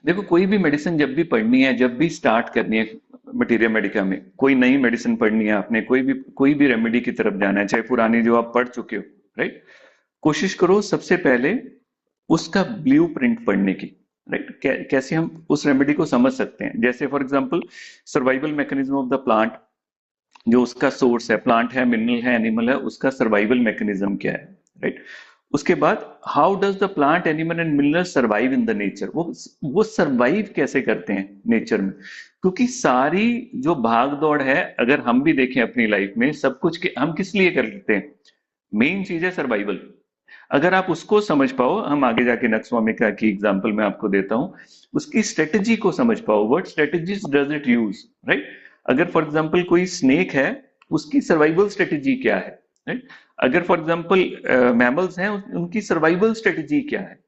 देखो, कोई भी मेडिसिन जब भी पढ़नी है, जब भी स्टार्ट करनी है मटीरिया मेडिका में, कोई नई मेडिसिन पढ़नी है आपने, कोई भी रेमेडी की तरफ जाना है, चाहे पुरानी जो आप पढ़ चुके हो, राइट। कोशिश करो सबसे पहले उसका ब्लूप्रिंट पढ़ने की, राइट। कैसे हम उस रेमेडी को समझ सकते हैं, जैसे for example survival mechanism of the plant, जो उसका सोर्स है, प्लांट है, मिनरल है, एनिमल है, उसका सर्वाइवल मैकेनिज्म क्या है, राइट। उसके बाद how does the plant, animal and mineral survive in the nature, वो सर्वाइव कैसे करते हैं नेचर में। क्योंकि सारी जो भाग दौड़ है, अगर हम भी देखें अपनी लाइफ में, सब कुछ हम किस लिए कर लेते हैं, मेन चीज है सर्वाइवल। अगर आप उसको समझ पाओ, हम आगे जाके नक्सवामिका की एग्जांपल मैं आपको देता हूं, उसकी स्ट्रेटजी को समझ पाओ, what strategies does it use, right. अगर फॉर एग्जांपल कोई स्नेक है, उसकी सर्वाइवल स्ट्रेटजी क्या है, राइट। अगर फॉर एग्जांपल मैमल्स हैं, उनकी सर्वाइवल स्ट्रेटजी क्या है,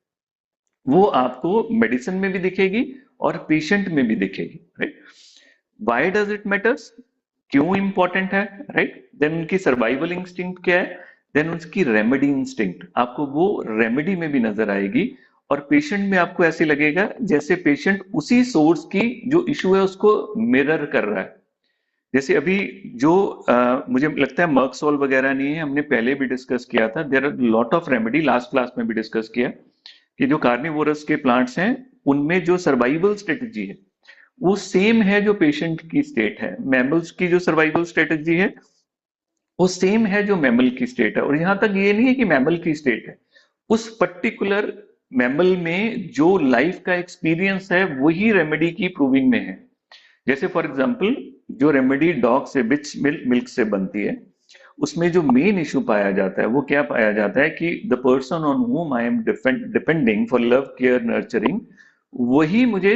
वो आपको मेडिसिन में भी दिखेगी और पेशेंट में भी दिखेगी, right. Why does it matters, क्यों इंपॉर्टेंट है, राइट। देन उनकी सर्वाइवल इंस्टिंक्ट क्या है, देन उसकी रेमेडी इंस्टिंक्ट, आपको वो रेमेडी में भी नजर आएगी। और पेशेंट में आपको ऐसे लगेगा जैसे पेशेंट उसी सोर्स की जो इशू है उसको मिरर कर रहा है। जैसे अभी जो मुझे लगता है मर्कसोल वगैरह नहीं है, हमने पहले भी डिस्कस किया था, there are lot of remedy, last class में भी डिस्कस किया कि जो कार्निवोरस के प्लांट्स हैं, उनमें जो सर्वाइवल स्ट्रेटजी है वो सेम है जो पेशेंट की स्टेट है। मैमल्स की जो सर्वाइवल स्ट्रेटजी है वो सेम है जो मैमल की स्टेट है। और यहां तक ये नहीं है कि मैमल की स्टेट है, उस पर्टिकुलर मैमल में जो लाइफ का एक्सपीरियंस है वही रेमेडी की प्रूविंग में है। जैसे फॉर एग्जांपल जो रेमेडी डॉग से, बिच मिल्क से बनती है, उसमें जो मेन इशू पाया जाता है वो क्या पाया जाता है कि the person on whom I am depending for love, care, nurturing, वही मुझे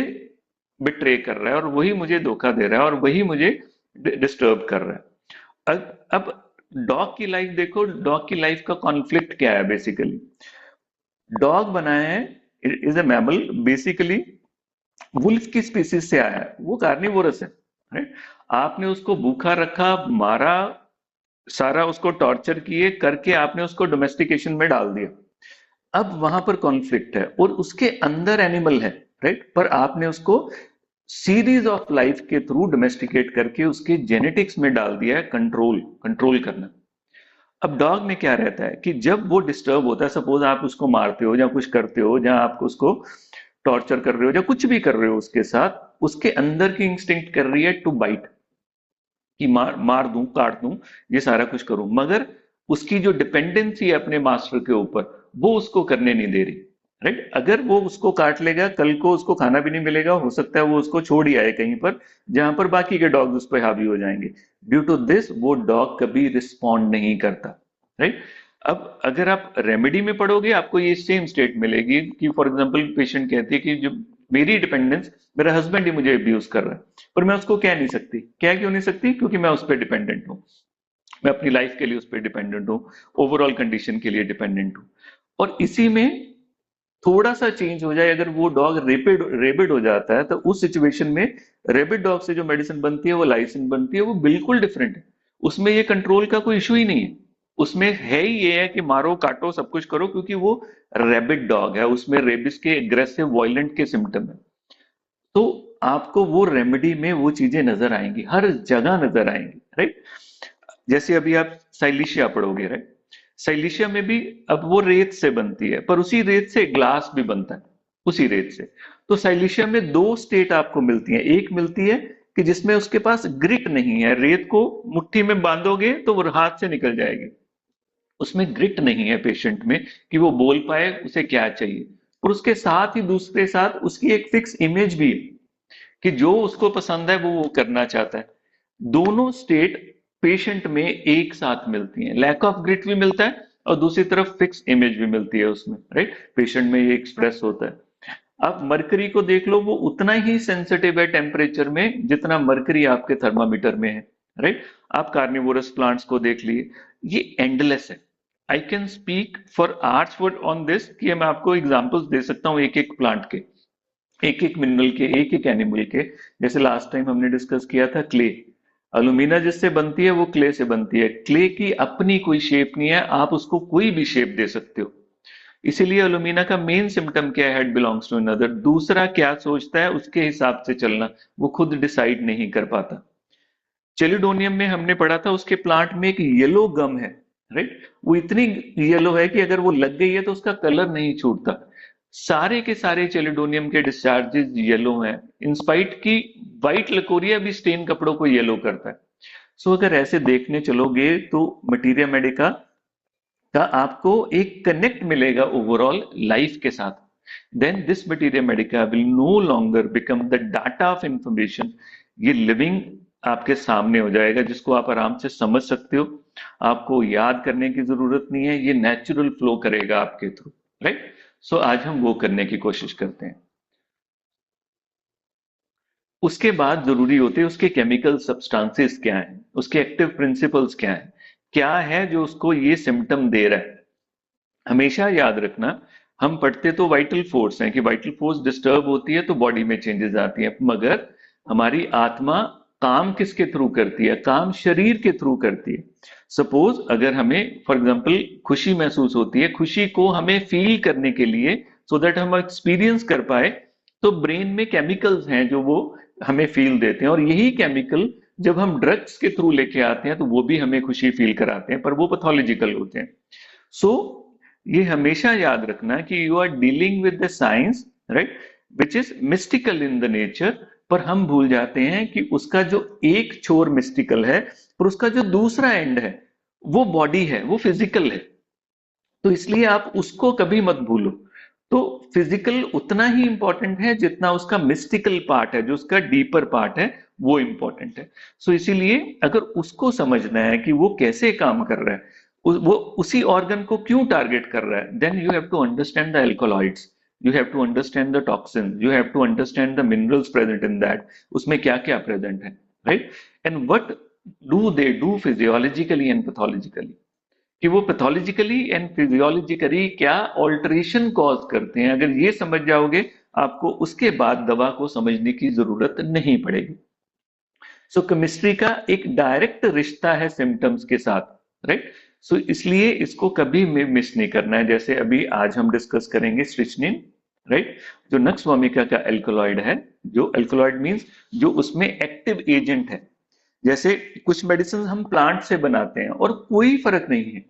बिट्रे कर रहा है, और वही मुझे धोखा दे रहा है, और वही मुझे डिस्टर्ब कर रहा है। अब डॉग की लाइफ देखो, डॉग की लाइफ का कॉन्फ्लिक्ट क्या है बेसिकली। डॉग बनाया है, is a mammal basically, wolf की स्पीसीज से आया है, वो कार्निवोरस है, राइट। आपने उसको भूखा रखा, मारा, सारा उसको टॉर्चर किए करके आपने उसको डोमेस्टिकेशन में डाल दिया। अब वहां पर कॉन्फ्लिक्ट है, और उसके अंदर एनिमल है, राइट, पर आपने उसको सीरीज ऑफ लाइफ के थ्रू डोमेस्टिकेट करके उसके जेनेटिक्स में डाल दिया है, कंट्रोल कंट्रोल करना। अब डॉग में क्या रहता है कि जब वो डिस्टर्ब होता है, सपोज आप उसको मारते हो या कुछ करते हो, जहां आप उसको टॉर्चर कर रहे हो या कुछ भी कर रहे हो उसके साथ, उसके अंदर की इंस्टिंक्ट कर रही है टू बाइट, कि मार मार दूं, काट दूं, ये सारा कुछ करूं, मगर उसकी जो डिपेंडेंसी है अपने मास्टर के ऊपर, वो उसको करने नहीं दे रही, राइट। अगर वो उसको काट लेगा, कल को उसको खाना भी नहीं मिलेगा, हो सकता है वो उसको छोड़ ही आए कहीं पर जहां पर बाकी के डॉग उस पर हावी हो जाएंगे। ड्यू टू दिस वो डॉग कभी रिस्पॉन्ड नहीं करता, राइट। अब अगर आप रेमेडी में पढ़ोगे, आपको ये सेम स्टेट मिलेगी कि फॉर एग्जांपल पेशेंट कहती है कि जो मेरी डिपेंडेंस, मेरा हस्बैंड ही मुझे अब्यूज कर रहा है, पर मैं उसको कह नहीं सकती। क्या क्यों नहीं सकती, क्योंकि मैं उस पर डिपेंडेंट हूँ, मैं अपनी लाइफ के लिए उस पर डिपेंडेंट हूँ, ओवरऑल कंडीशन के लिए डिपेंडेंट हूँ। और इसी में थोड़ा सा चेंज हो जाए, अगर वो डॉग रेबिड हो जाता है, तो उस सिचुएशन में रेबिड डॉग से जो मेडिसिन बनती है, वो लाइसिन बनती है, वो बिल्कुल डिफरेंट है। उसमें ये कंट्रोल का कोई इशू ही नहीं है, उसमें है ही ये है कि मारो, काटो, सब कुछ करो, क्योंकि वो रेबिड डॉग है, उसमें रेबिस के एग्रेसिव वायलेंट के सिम्टम है। तो आपको वो रेमेडी में वो चीजें नजर आएंगी, हर जगह नजर आएंगी, राइट। जैसे अभी आप साइलिशिया पढ़ोगे, राइट, साइलिशिया में भी अब वो रेत से बनती है, पर उसी रेत से ग्लास भी बनता है, उसी रेत से। तो साइलिशिया में दो स्टेट आपको मिलती है, एक मिलती है कि जिसमें उसके पास ग्रिट नहीं है, रेत को मुट्ठी में बांधोगे तो वो हाथ से निकल जाएगी, उसमें ग्रिट नहीं है पेशेंट में कि वो बोल पाए उसे क्या चाहिए। और उसके साथ ही दूसरे साथ उसकी एक फिक्स इमेज भी है कि जो उसको पसंद है वो करना चाहता है। दोनों स्टेट पेशेंट में एक साथ मिलती हैं, लैक ऑफ ग्रिट भी मिलता है और दूसरी तरफ फिक्स इमेज भी मिलती है उसमें, राइट, पेशेंट में ये एक्सप्रेस होता है। आप मरकरी को देख लो, वो उतना ही सेंसिटिव है टेम्परेचर में जितना मरकरी आपके थर्मामीटर में है, राइट। आप कार्निवोरस प्लांट्स को देख लिए, ये एंडलेस है। I can speak for hours on this, कि मैं आपको एग्जांपल्स दे सकता हूँ एक एक प्लांट के, एक एक मिनरल के, एक एक एनिमल के। जैसे लास्ट टाइम हमने डिस्कस किया था क्ले, अलुमिना जिससे बनती है वो क्ले से बनती है। क्ले की अपनी कोई शेप नहीं है, आप उसको कोई भी शेप दे सकते हो। इसीलिए अलुमिना का मेन सिम्टम क्या है, हेड बिलोंग्स टू अनदर, दूसरा क्या सोचता है उसके हिसाब से चलना, वो खुद डिसाइड नहीं कर पाता। चेलिडोनियम में हमने पढ़ा था उसके प्लांट में एक येलो गम है, राइट, वो इतनी येलो है कि अगर वो लग गई है तो उसका कलर नहीं छूटता। सारे के सारे चेलिडोनियम के डिस्चार्जेस येलो हैं, इंस्पाइट की व्हाइट लकोरिया भी स्टेन कपड़ों को येलो करता है। सो अगर ऐसे देखने चलोगे तो मटीरिया मेडिका का आपको एक कनेक्ट मिलेगा ओवरऑल लाइफ के साथ। Then this materia medica will no longer become the data of information, ये लिविंग आपके सामने हो जाएगा जिसको आप आराम से समझ सकते हो, आपको याद करने की जरूरत नहीं है, ये नेचुरल फ्लो करेगा आपके थ्रू, राइट। सो आज हम वो करने की कोशिश करते हैं। उसके बाद जरूरी होते हैं उसके केमिकल सब्सटेंसेस क्या हैं, उसके एक्टिव प्रिंसिपल्स क्या है जो उसको ये सिम्टम दे रहा है। हमेशा याद रखना, हम पढ़ते तो वाइटल फोर्स हैं कि वाइटल फोर्स डिस्टर्ब होती है तो बॉडी में चेंजेस आती हैं, मगर हमारी आत्मा काम किसके थ्रू करती है, काम शरीर के थ्रू करती है। सपोज अगर हमें फॉर एग्जांपल खुशी महसूस होती है, खुशी को हमें फील करने के लिए, सो दैट हम एक्सपीरियंस कर पाए, तो ब्रेन में केमिकल्स हैं जो वो हमें फील देते हैं, और यही केमिकल जब हम ड्रग्स के थ्रू लेके आते हैं तो वो भी हमें खुशी फील कराते हैं, पर वो पैथोलॉजिकल होते हैं। सो ये हमेशा याद रखना कि you are dealing with the science, right, which is mystical in the nature. पर हम भूल जाते हैं कि उसका जो एक छोर मिस्टिकल है, पर उसका जो दूसरा एंड है वो बॉडी है, वो फिजिकल है। तो इसलिए आप उसको कभी मत भूलो। तो फिजिकल उतना ही इंपॉर्टेंट है जितना उसका मिस्टिकल पार्ट है, जो उसका डीपर पार्ट है वो इंपॉर्टेंट है। सो इसीलिए अगर उसको समझना है कि वो कैसे काम कर रहा है, वो उसी ऑर्गन को क्यों टारगेट कर रहा है, then you have to understand the alkaloids, you have to understand the toxin, you have to understand the minerals present in that, उसमें क्या क्या प्रेजेंट है, right, and what do they do physiologically and pathologically, कि वो pathologically and physiologically क्या alteration cause करते हैं। अगर ये समझ जाओगे, आपको उसके बाद दवा को समझने की जरूरत नहीं पड़ेगी। सो केमिस्ट्री का एक डायरेक्ट रिश्ता है सिम्टम्स के साथ, राइट। सो इसलिए इसको कभी मिस नहीं करना है। जैसे अभी आज हम डिस्कस करेंगे स्ट्रिचनिन, राइट, जो नक्स वोमिका का एल्कोलॉइड है, जो एल्कोलॉइड मींस जो उसमें एक्टिव एजेंट है। जैसे कुछ मेडिसिन हम प्लांट से बनाते हैं और कोई फर्क नहीं है।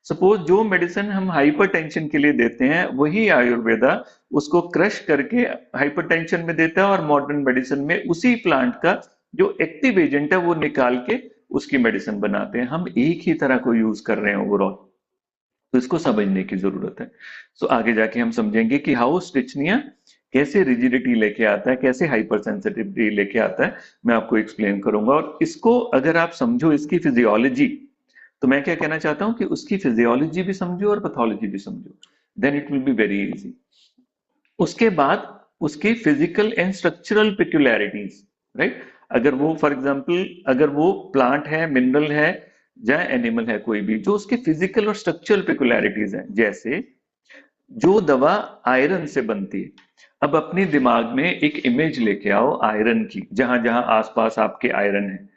सपोज जो मेडिसिन हम हाइपरटेंशन के लिए देते हैं वही आयुर्वेदा उसको क्रश करके हाइपरटेंशन में देता है, और मॉडर्न मेडिसिन में उसी प्लांट का जो एक्टिव एजेंट है वो निकाल के उसकी मेडिसिन बनाते हैं। हम एक ही तरह को यूज कर रहे हैं ओवरऑल, तो इसको समझने की जरूरत है। सो आगे जाके हम समझेंगे कि हाउ स्टिचनिया कैसे रिजिडिटी लेके आता है, कैसे हाइपर सेंसिटिविटी लेके आता है, मैं आपको एक्सप्लेन करूंगा। और इसको अगर आप समझो इसकी फिजियोलॉजी, तो मैं क्या कहना चाहता हूं कि उसकी फिजियोलॉजी भी समझो और पैथोलॉजी भी समझो, then it will be very easy. उसके बाद उसकी physical and structural peculiarities, right, अगर वो फॉर एग्जांपल अगर वो प्लांट है, मिनरल है या एनिमल है, कोई भी जो उसके फिजिकल और स्ट्रक्चरल पेक्युलैरिटीज हैं। जैसे जो दवा आयरन से बनती है, अब अपने दिमाग में एक इमेज लेके आओ आयरन की, जहां जहां आसपास आपके आयरन है,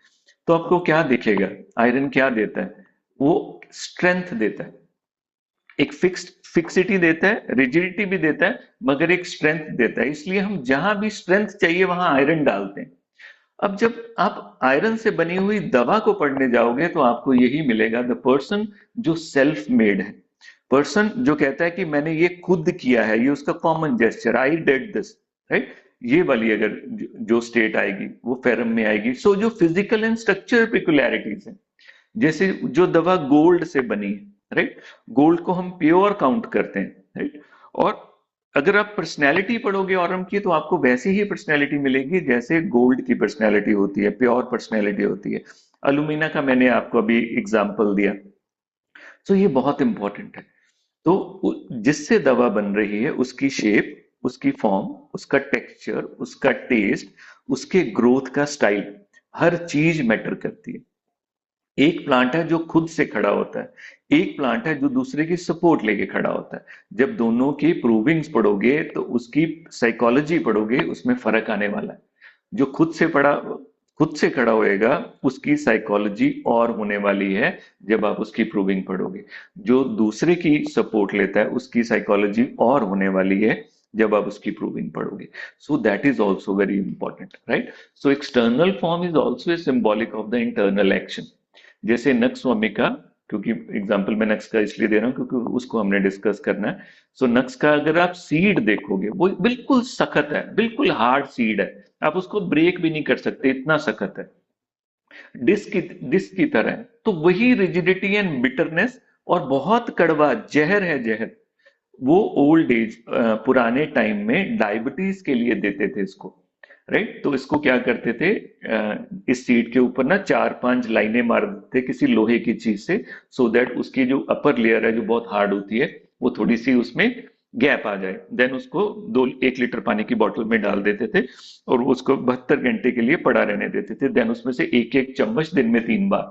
तो आपको क्या दिखेगा, आयरन क्या देता है, वो स्ट्रेंथ देता है, एक फिक्सिटी देता है, रिजिडिटी भी देता है, मगर एक स्ट्रेंथ देता है। इसलिए हम जहां भी स्ट्रेंथ चाहिए वहां आयरन डालते हैं। अब जब आप आयरन से बनी हुई दवा को पढ़ने जाओगे तो आपको यही मिलेगा, द पर्सन जो सेल्फ मेड है, पर्सन जो कहता है कि मैंने ये खुद किया है, ये उसका common gesture, I did this, right, ये वाली अगर जो स्टेट आएगी वो फेरम में आएगी। सो जो फिजिकल एंड स्ट्रक्चर पेक्युलैरिटीज है, जैसे जो दवा गोल्ड से बनी है, राइट, गोल्ड को हम प्योर काउंट करते हैं, राइट, और अगर आप पर्सनैलिटी पढ़ोगे ऑरम की तो आपको वैसी ही पर्सनैलिटी मिलेगी जैसे गोल्ड की पर्सनैलिटी होती है, प्योर पर्सनैलिटी होती है। अलुमिना का मैंने आपको अभी एग्जाम्पल दिया। तो ये बहुत इंपॉर्टेंट है। तो जिससे दवा बन रही है उसकी शेप, उसकी फॉर्म, उसका टेक्सचर, उसका टेस्ट, उसके ग्रोथ का स्टाइल, हर चीज मैटर करती है। एक प्लांट है जो खुद से खड़ा होता है, एक प्लांट है जो दूसरे की सपोर्ट लेके खड़ा होता है। जब दोनों की प्रूविंग्स पढ़ोगे तो उसकी साइकोलॉजी पढ़ोगे, उसमें फर्क आने वाला है। जो खुद से खुद से खड़ा होएगा, उसकी साइकोलॉजी और होने वाली है जब आप उसकी प्रूविंग पढ़ोगे। जो दूसरे की सपोर्ट लेता है उसकी साइकोलॉजी और होने वाली है जब आप उसकी प्रूविंग पढ़ोगे। So that is also very important, right? So external form is also a symbolic of the internal action. जैसे नक्स स्वामिका, क्योंकि एग्जाम्पल मैं नक्स का इसलिए दे रहा हूँ क्योंकि उसको हमने डिस्कस करना है। सो नक्स का अगर आप सीड देखोगे वो बिल्कुल सख्त है, बिल्कुल हार्ड सीड है, आप उसको ब्रेक भी नहीं कर सकते, इतना सख्त है, डिस्क की तरह है। तो वही रिजिडिटी एंड बिटरनेस और बहुत कड़वा जहर है, जहर वो ओल्ड एज, पुराने टाइम में डायबिटीज के लिए देते थे इसको, राइट? तो इसको क्या करते थे, इस सीड के ऊपर ना 4-5 लाइनें मार देते किसी लोहे की चीज से, सो दैट उसकी जो अपर लेयर है जो बहुत हार्ड होती है वो थोड़ी सी उसमें गैप आ जाए। देन उसको 1 लीटर पानी की बोतल में डाल देते थे और उसको 72 घंटे के लिए पड़ा रहने देते थे। देन उसमें से एक एक चम्मच दिन में 3 बार,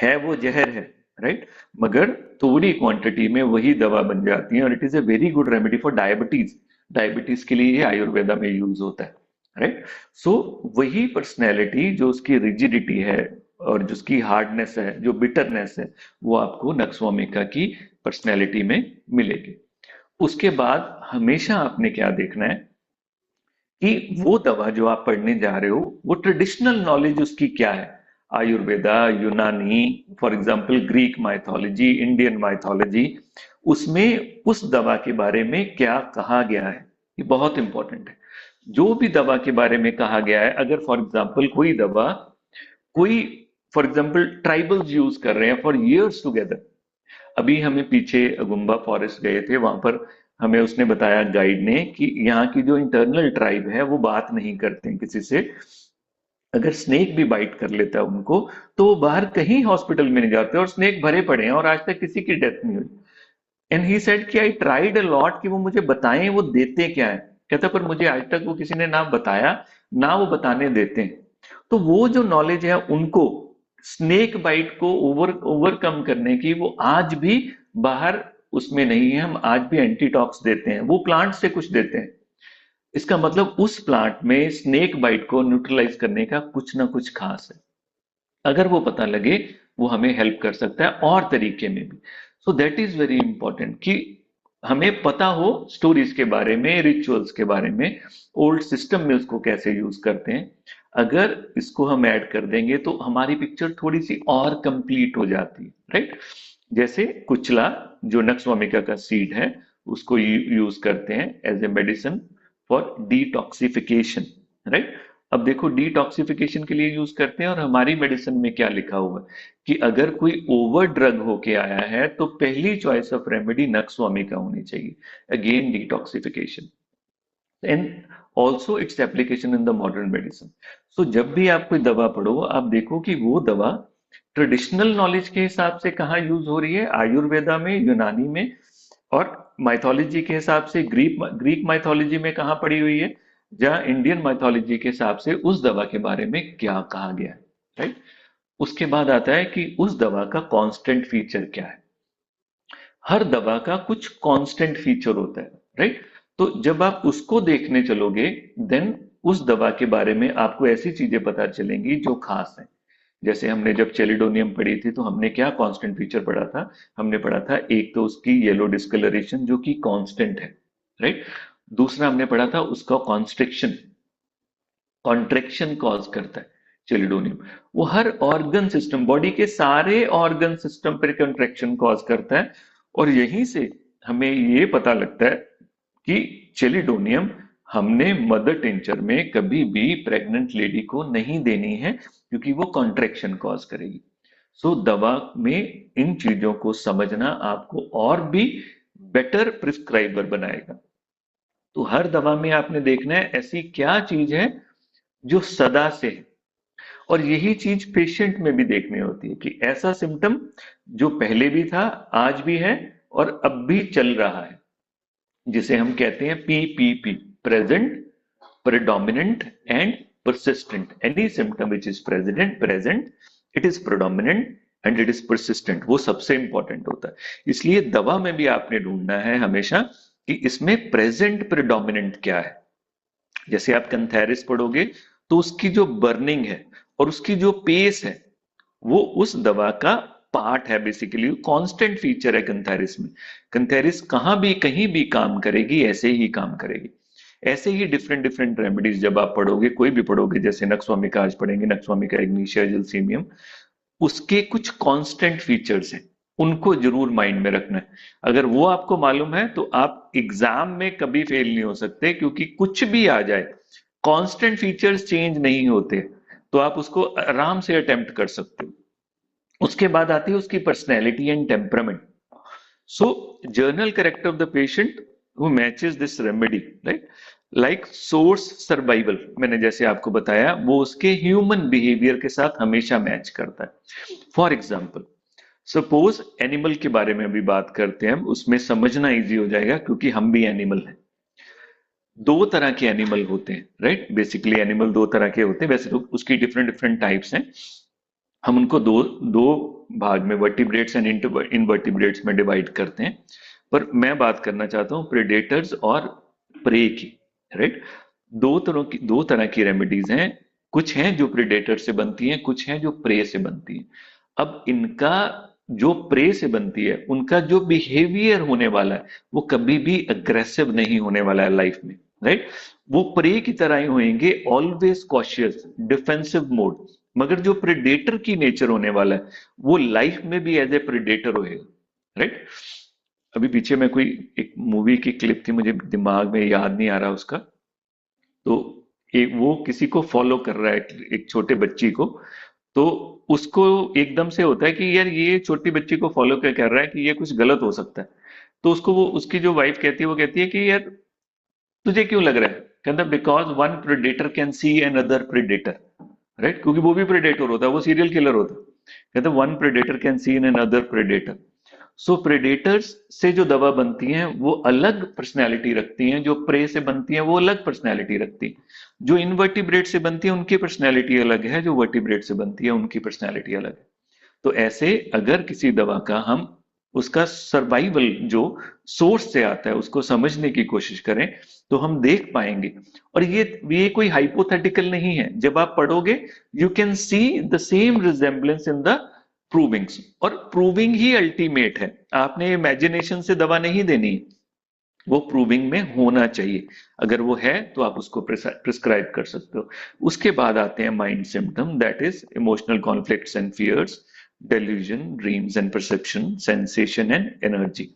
है वो जहर है, राइट? मगर थोड़ी क्वांटिटी में वही दवा बन जाती है और it is a very good remedy for diabetes. Diabetes के लिए ये आयुर्वेदा में यूज होता है, राइट? सो वही पर्सनैलिटी जो उसकी रिजिडिटी है और जो उसकी हार्डनेस है, जो बिटरनेस है, वो आपको नक्सवामिका की पर्सनैलिटी में मिलेगी। उसके बाद हमेशा आपने क्या देखना है कि वो दवा जो आप पढ़ने जा रहे हो वो ट्रेडिशनल नॉलेज उसकी क्या है। आयुर्वेदा, यूनानी, for example Greek mythology, Indian mythology, उसमें उस दवा के बारे में क्या कहा गया है, ये बहुत इंपॉर्टेंट है। जो भी दवा के बारे में कहा गया है, अगर फॉर एग्जांपल कोई दवा, कोई फॉर एग्जांपल ट्राइबल्स यूज कर रहे हैं फॉर इयर्स टुगेदर। अभी हमें पीछे अगुम्बा फॉरेस्ट गए थे, वहां पर हमें उसने बताया गाइड ने कि यहाँ की जो इंटरनल ट्राइब है वो बात नहीं करते हैं किसी से। अगर स्नेक भी बाइट कर लेता है उनको तो वो बाहर कहीं हॉस्पिटल में नहीं जाते और स्नेक भरे पड़े हैं और आज तक किसी की डेथ नहीं हुई। एंड ही सेड कि आई ट्राइड अ लॉट कि वो मुझे बताएं वो देते क्या है। कहता पर मुझे आज तक वो किसी ने ना बताया, ना वो बताने देते हैं। तो वो जो नॉलेज है उनको स्नेक बाइट को ओवरकम करने की, वो आज भी बाहर उसमें नहीं है। हम आज भी एंटीटॉक्स देते हैं, वो प्लांट से कुछ देते हैं। इसका मतलब उस प्लांट में स्नेक बाइट को न्यूट्रलाइज करने का कुछ ना कुछ खास है। अगर वो पता लगे, वो हमें हेल्प कर सकता है और तरीके में भी। So that is very important कि हमें पता हो स्टोरीज के बारे में, रिचुअल्स के बारे में, ओल्ड सिस्टम में उसको कैसे यूज करते हैं। अगर इसको हम ऐड कर देंगे तो हमारी पिक्चर थोड़ी सी और कंप्लीट हो जाती है, राइट? जैसे कुचला, जो नक्सवामिका का सीड है, उसको यूज करते हैं as a medicine for detoxification, right? अब देखो डिटॉक्सिफिकेशन के लिए यूज करते हैं और हमारी मेडिसिन में क्या लिखा हुआ है कि अगर कोई ओवर ड्रग होके आया है तो पहली चॉइस ऑफ रेमेडी नक्सवामिका होनी चाहिए, again detoxification. And also its application in the modern medicine. So जब भी आप कोई दवा पढ़ो, आप देखो कि वो दवा ट्रेडिशनल नॉलेज के हिसाब से कहाँ यूज हो रही है, आयुर्वेदा में, यूनानी में, और माइथोलॉजी के हिसाब से ग्रीक ग्रीक माइथोलॉजी में कहाँ पड़ी हुई है, जहाँ इंडियन माइथोलॉजी के हिसाब से उस दवा के बारे में क्या कहा गया है, राइट? उसके बाद आता है कि उस दवा का कांस्टेंट फीचर क्या है। हर दवा का कुछ कांस्टेंट फीचर होता है, राइट? तो जब आप उसको देखने चलोगे, देन उस दवा के बारे में आपको ऐसी चीजें पता चलेंगी जो खास है। जैसे हमने जब चेलिडोनियम पढ़ी थी तो हमने क्या कांस्टेंट फीचर पढ़ा था? हमने पढ़ा था एक तो उसकी येलो डिस्कलरेशन जो कि कांस्टेंट है, राइट? दूसरा हमने पढ़ा था उसका कॉन्स्ट्रिक्शन, कॉन्ट्रेक्शन कॉज करता है चेलिडोनियम। वो हर ऑर्गन सिस्टम, बॉडी के सारे ऑर्गन सिस्टम पर कॉन्ट्रेक्शन कॉज करता है। और यहीं से हमें ये पता लगता है कि चेलिडोनियम हमने मदर टिंचर में कभी भी प्रेग्नेंट लेडी को नहीं देनी है क्योंकि वो कॉन्ट्रेक्शन कॉज करेगी। सो दवा में इन चीजों को समझना आपको और भी बेटर प्रिस्क्राइबर बनाएगा। तो हर दवा में आपने देखना है ऐसी क्या चीज है जो सदा से है। और यही चीज पेशेंट में भी देखनी होती है कि ऐसा सिम्टम जो पहले भी था, आज भी है और अब भी चल रहा है, जिसे हम कहते हैं PPP, present, predominant and persistent. Any symptom which is present, it is predominant and it is persistent, वो सबसे इंपॉर्टेंट होता है। इसलिए दवा में भी आपने ढूंढना है हमेशा कि इसमें प्रेजेंट प्रेडोमिनेंट क्या है। जैसे आप कंथेरिस पढ़ोगे तो उसकी जो बर्निंग है और उसकी जो पेस है वो उस दवा का पार्ट है, बेसिकली कांस्टेंट फीचर है कंथेरिस में। कंथेरिस कहाँ भी कहीं भी काम करेगी, ऐसे ही काम करेगी। ऐसे ही डिफरेंट डिफरेंट रेमेडीज जब आप पढ़ोगे, कोई भी पढ़ोगे, जैसे नक्सवामिका आज पढ़ेंगे, नक्सवामिका इग्निशिया जिलसीमियम, उसके कुछ कांस्टेंट फीचर्स हैं, उनको जरूर माइंड में रखना है। अगर वो आपको मालूम है तो आप एग्जाम में कभी फेल नहीं हो सकते, क्योंकि कुछ भी आ जाए, कांस्टेंट फीचर्स चेंज नहीं होते, तो आप उसको आराम से अटेम्प्ट कर सकते हो। उसके बाद आती है उसकी personality and temperament. So journal character of the patient who matches this remedy, right, like source survival, मैंने जैसे आपको बताया, वो उसके ह्यूमन बिहेवियर के साथ हमेशा मैच करता है। फॉर एग्जाम्पल, सपोज एनिमल के बारे में अभी बात करते हैं हम, उसमें समझना इजी हो जाएगा क्योंकि हम भी एनिमल हैं। दो तरह के एनिमल होते हैं, राइट, बेसिकली एनिमल दो तरह के होते हैं, वैसे तो उसकी डिफरेंट डिफरेंट टाइप्स हैं। हम उनको दो दो भाग में, वर्टिब्रेट्स एंड इनवर्टिब्रेट्स में डिवाइड करते हैं। पर मैं बात करना चाहता हूँ प्रेडेटर्स और प्रे की, राइट। दो तरह की रेमेडीज हैं। कुछ हैं जो प्रेडेटर से बनती हैं, कुछ हैं जो प्रे से बनती हैं। अब इनका जो प्रे से बनती है, उनका जो बिहेवियर होने वाला है वो कभी भी अग्रेसिव नहीं होने वाला है लाइफ में, राइट। वो प्रे की तरह ही होंगे, ऑलवेज कॉशियस, डिफेंसिव मोड। मगर जो प्रेडेटर की नेचर होने वाला है वो लाइफ में भी एज ए प्रेडेटर होएगा, राइट। अभी पीछे मैं कोई एक मूवी की क्लिप थी, मुझे दिमाग में याद नहीं आ रहा उसका। तो एक वो किसी को फॉलो कर रहा है, एक छोटे बच्ची को। तो उसको एकदम से होता है कि यार ये छोटी बच्ची को फॉलो क्या कर रहा है, कि ये कुछ गलत हो सकता है। तो उसको वो उसकी जो वाइफ कहती है, वो कहती है कि यार तुझे क्यों लग रहा है? कहता because one predator can see another predator, right, क्योंकि वो भी प्रेडेटर होता है, वो सीरियल किलर होता है। कहते one predator can see another predator. So predators से जो दवा बनती हैं वो अलग पर्सनैलिटी रखती हैं, जो प्रे से बनती हैं वो अलग पर्सनैलिटी रखती हैं। जो इनवर्टिब्रेट से बनती है उनकी पर्सनैलिटी अलग है, जो वर्टिब्रेट से बनती है उनकी पर्सनैलिटी अलग है। तो ऐसे अगर किसी दवा का हम उसका सर्वाइवल जो सोर्स से आता है उसको समझने की कोशिश करें, तो हम देख पाएंगे। और ये कोई हाइपोथेटिकल नहीं है, जब आप पढ़ोगे you can see the same resemblance in the provings. और प्रूविंग ही अल्टीमेट है, आपने इमेजिनेशन से दवा नहीं देनी, वो प्रूविंग में होना चाहिए। अगर वो है तो आप उसको प्रिस्क्राइब कर सकते हो। उसके बाद आते हैं mind symptom, that is emotional conflicts and fears, delusion, dreams and perception, sensation and energy.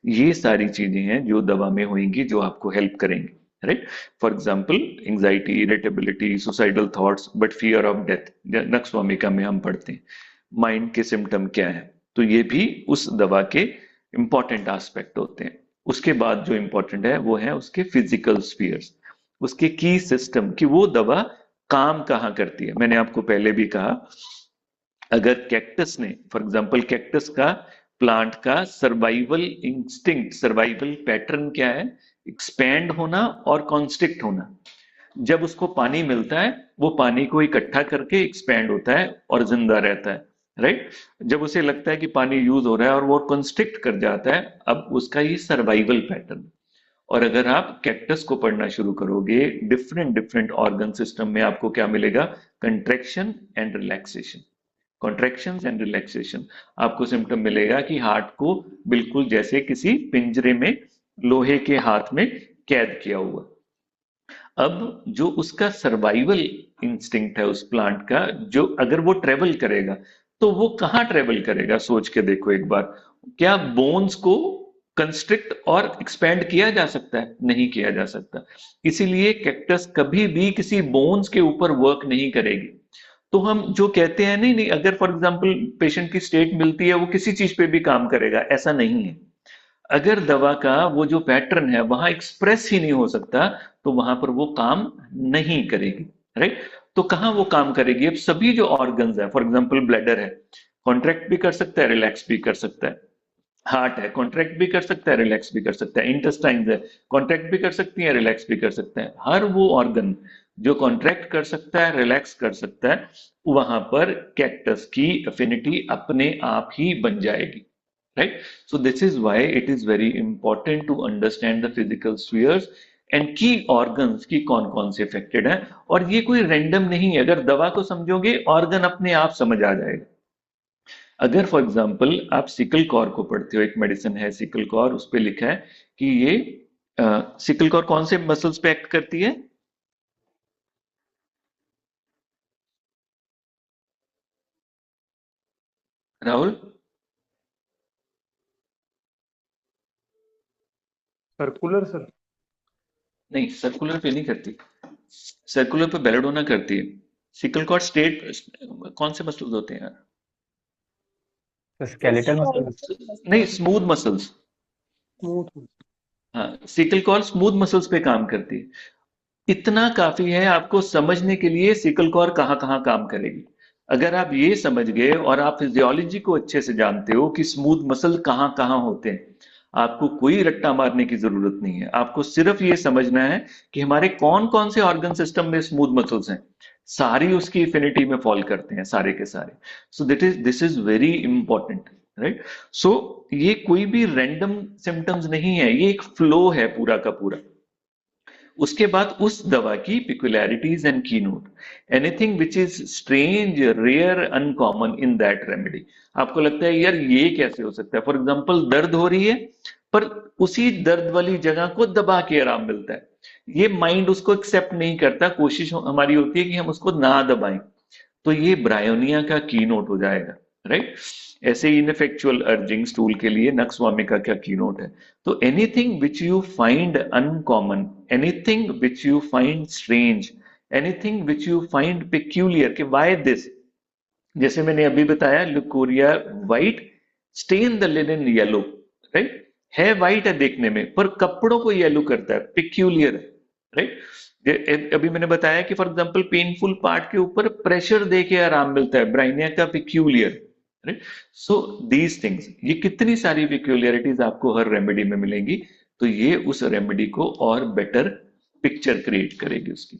ये सारी चीजें हैं जो दवा में होंगी, जो आपको हेल्प करेंगी, right. For example, anxiety, irritability, suicidal thoughts, but fear of death, nux vomica में हम पढ़ते हैं माइंड के सिम्टम क्या है। तो ये भी उस दवा के इंपॉर्टेंट एस्पेक्ट होते हैं। उसके बाद जो इंपॉर्टेंट है वो है उसके फिजिकल स्फीयर्स, उसके की सिस्टम, कि वो दवा काम कहाँ करती है। मैंने आपको पहले भी कहा, अगर कैक्टस ने, फॉर एग्जांपल, कैक्टस का, प्लांट का सर्वाइवल इंस्टिंक्ट, सर्वाइवल पैटर्न क्या है? एक्सपैंड होना और कॉन्स्ट्रिक्ट होना। जब उसको पानी मिलता है वो पानी को इकट्ठा करके एक्सपैंड होता है और जिंदा रहता है, राइट। जब उसे लगता है कि पानी यूज हो रहा है और वो कंस्ट्रिक्ट कर जाता है, अब उसका ये सर्वाइवल पैटर्न। और अगर आप कैक्टस को पढ़ना शुरू करोगे, डिफरेंट डिफरेंट ऑर्गन सिस्टम में आपको क्या मिलेगा? Contraction and relaxation, contraction and relaxation. आपको सिम्टम मिलेगा कि हार्ट को बिल्कुल जैसे किसी पिंजरे में लोहे के हाथ में कैद किया हुआ। अब जो उसका सर्वाइवल इंस्टिंक्ट है उस प्लांट का, जो अगर वो ट्रेवल करेगा तो वो कहाँ ट्रेवल करेगा? सोच के देखो एक बार। क्या बोन्स को कंस्ट्रिक्ट और एक्सपेंड किया जा सकता है? नहीं किया जा सकता। इसीलिए कैक्टस कभी भी किसी बोन्स के ऊपर वर्क नहीं करेगी। तो हम जो कहते हैं, नहीं नहीं, अगर फॉर एग्जांपल पेशेंट की स्टेट मिलती है वो किसी चीज पे भी काम करेगा, ऐसा नहीं है। अगर दवा का वो जो पैटर्न है वहां एक्सप्रेस ही नहीं हो सकता, तो वहां पर वो काम नहीं करेगी, राइट। तो कहाँ वो काम करेगी? अब सभी जो ऑर्गन्स है, फॉर एग्जांपल ब्लैडर है, कॉन्ट्रैक्ट भी कर सकता है, रिलैक्स भी कर सकता है। हार्ट है, कॉन्ट्रैक्ट भी कर सकता है, रिलैक्स भी कर सकता है। इंटेस्टाइन्स है, कॉन्ट्रैक्ट भी कर सकती है, रिलैक्स भी कर सकते हैं। हर वो ऑर्गन जो कॉन्ट्रैक्ट कर सकता है, रिलैक्स कर सकता है, वहां पर कैक्टस की अफिनिटी अपने आप ही बन जाएगी, right? So this is why it is very important to understand the physical spheres, and की ऑर्गन्स की कौन कौन से इफेक्टेड है। और ये कोई रैंडम नहीं है, अगर दवा को समझोगे ऑर्गन अपने आप समझ आ जाएगा। अगर फॉर एग्जांपल आप सिकल कॉर को पढ़ते हो, एक मेडिसिन है सिकल कॉर, उस पे लिखा है कि ये सिकल कॉर कौन से मसल्स पे एक्ट करती है? राहुल? Circular sir. नहीं, सर्कुलर पे नहीं करती। सर्कुलर पे बेलेडोना करती है। सिकल कॉर्ड स्टेट कौन से मसल्स होते हैं यार? Skeletal muscle. नहीं, स्मूथ मसल्स। स्मूथ। हाँ, सिकल कॉर्ड स्मूथ मसल्स पे काम करती है। इतना काफी है आपको समझने के लिए सिकल कॉर कहाँ कहाँ काम करेगी। अगर आप ये समझ गए और आप फिजियोलॉजी को अच्छे से जानते हो कि स्मूथ मसल कहाँ कहाँ होते हैं, आपको कोई रट्टा मारने की जरूरत नहीं है। आपको सिर्फ ये समझना है कि हमारे कौन कौन से ऑर्गन सिस्टम में स्मूथ मसल्स हैं, सारी उसकी इफिनिटी में फॉल करते हैं सारे के सारे। So this is very important, right? So ये कोई भी रैंडम सिम्टम्स नहीं है, ये एक फ्लो है पूरा का पूरा। उसके बाद उस दवा की peculiarities and keynote, anything which is strange, rare, uncommon in that remedy. आपको लगता है यार ये कैसे हो सकता है? फॉर एग्जाम्पल दर्द हो रही है, पर उसी दर्द वाली जगह को दबा के आराम मिलता है। ये माइंड उसको एक्सेप्ट नहीं करता, कोशिश हमारी होती है कि हम उसको ना दबाएं। तो ये ब्रायोनिया का की नोट हो जाएगा, राइट? ऐसे ही इनफेक्चुअल अर्जिंग स्टूल के लिए नक्स वामिका का की नोट है। तो anything which you find uncommon, anything which you find strange, anything which you find peculiar, कि वाई दिस। जैसे मैंने अभी बताया, leucorrhoea white, stand the linen yellow, right? है व्हाइट है देखने में, पर कपड़ों को येलो करता है, पिक्यूलियर है, राइट? अभी मैंने बताया कि फॉर एग्जांपल पेनफुल पार्ट के ऊपर प्रेशर दे के आराम मिलता है, ब्राइनिया का peculiar, right? So these things, ये कितनी सारी पिक्यूलियरिटीज आपको हर रेमेडी में मिलेंगी। तो ये उस रेमेडी को और बेटर पिक्चर क्रिएट करेगी उसकी।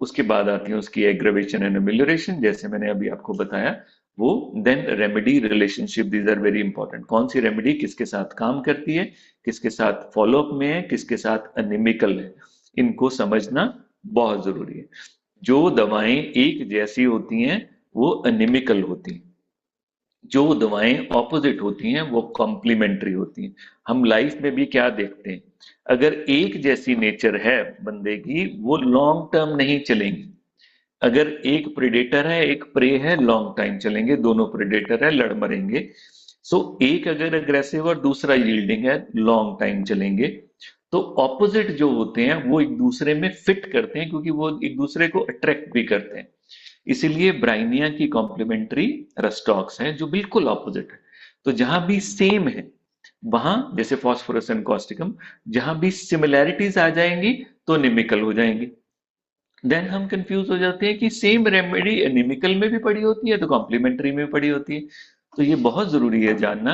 उसके बाद आती है उसकी एग्रेवेशन एंड अमेलियोरेशन, जैसे मैंने अभी आपको बताया वो। Then remedy relationship, these are very important. कौन सी रेमेडी किसके साथ काम करती है, किसके साथ फॉलोअप में है, किसके साथ अनिमिकल है, इनको समझना बहुत जरूरी है। जो दवाएं एक जैसी होती हैं वो अनिमिकल होती हैं, जो दवाएं ऑपोजिट होती हैं वो कॉम्प्लीमेंट्री होती हैं। हम लाइफ में भी क्या देखते हैं, अगर एक जैसी नेचर है बंदे की, वो लॉन्ग टर्म नहीं चलेंगी। अगर एक प्रेडेटर है एक प्रे है, लॉन्ग टाइम चलेंगे। दोनों प्रेडेटर है, लड़ मरेंगे। सो एक अगर अग्रेसिव और दूसरा यील्डिंग है, लॉन्ग टाइम चलेंगे। तो ऑपोजिट जो होते हैं वो एक दूसरे में फिट करते हैं, क्योंकि वो एक दूसरे को अट्रैक्ट भी करते हैं। इसीलिए ब्राइनिया की कॉम्प्लीमेंट्री रस्टॉक्स है, जो बिल्कुल ऑपोजिट है। तो जहां भी सेम है, वहां जैसे फॉस्फोरस एंड कॉस्टिकम, जहां भी सिमिलैरिटीज आ जाएंगी तो निमिकल हो जाएंगी। देन हम कंफ्यूज हो जाते हैं कि सेम रेमेडी एनिमिकल में भी पड़ी होती है तो कॉम्प्लीमेंट्री में भी पड़ी होती है। तो ये बहुत जरूरी है जानना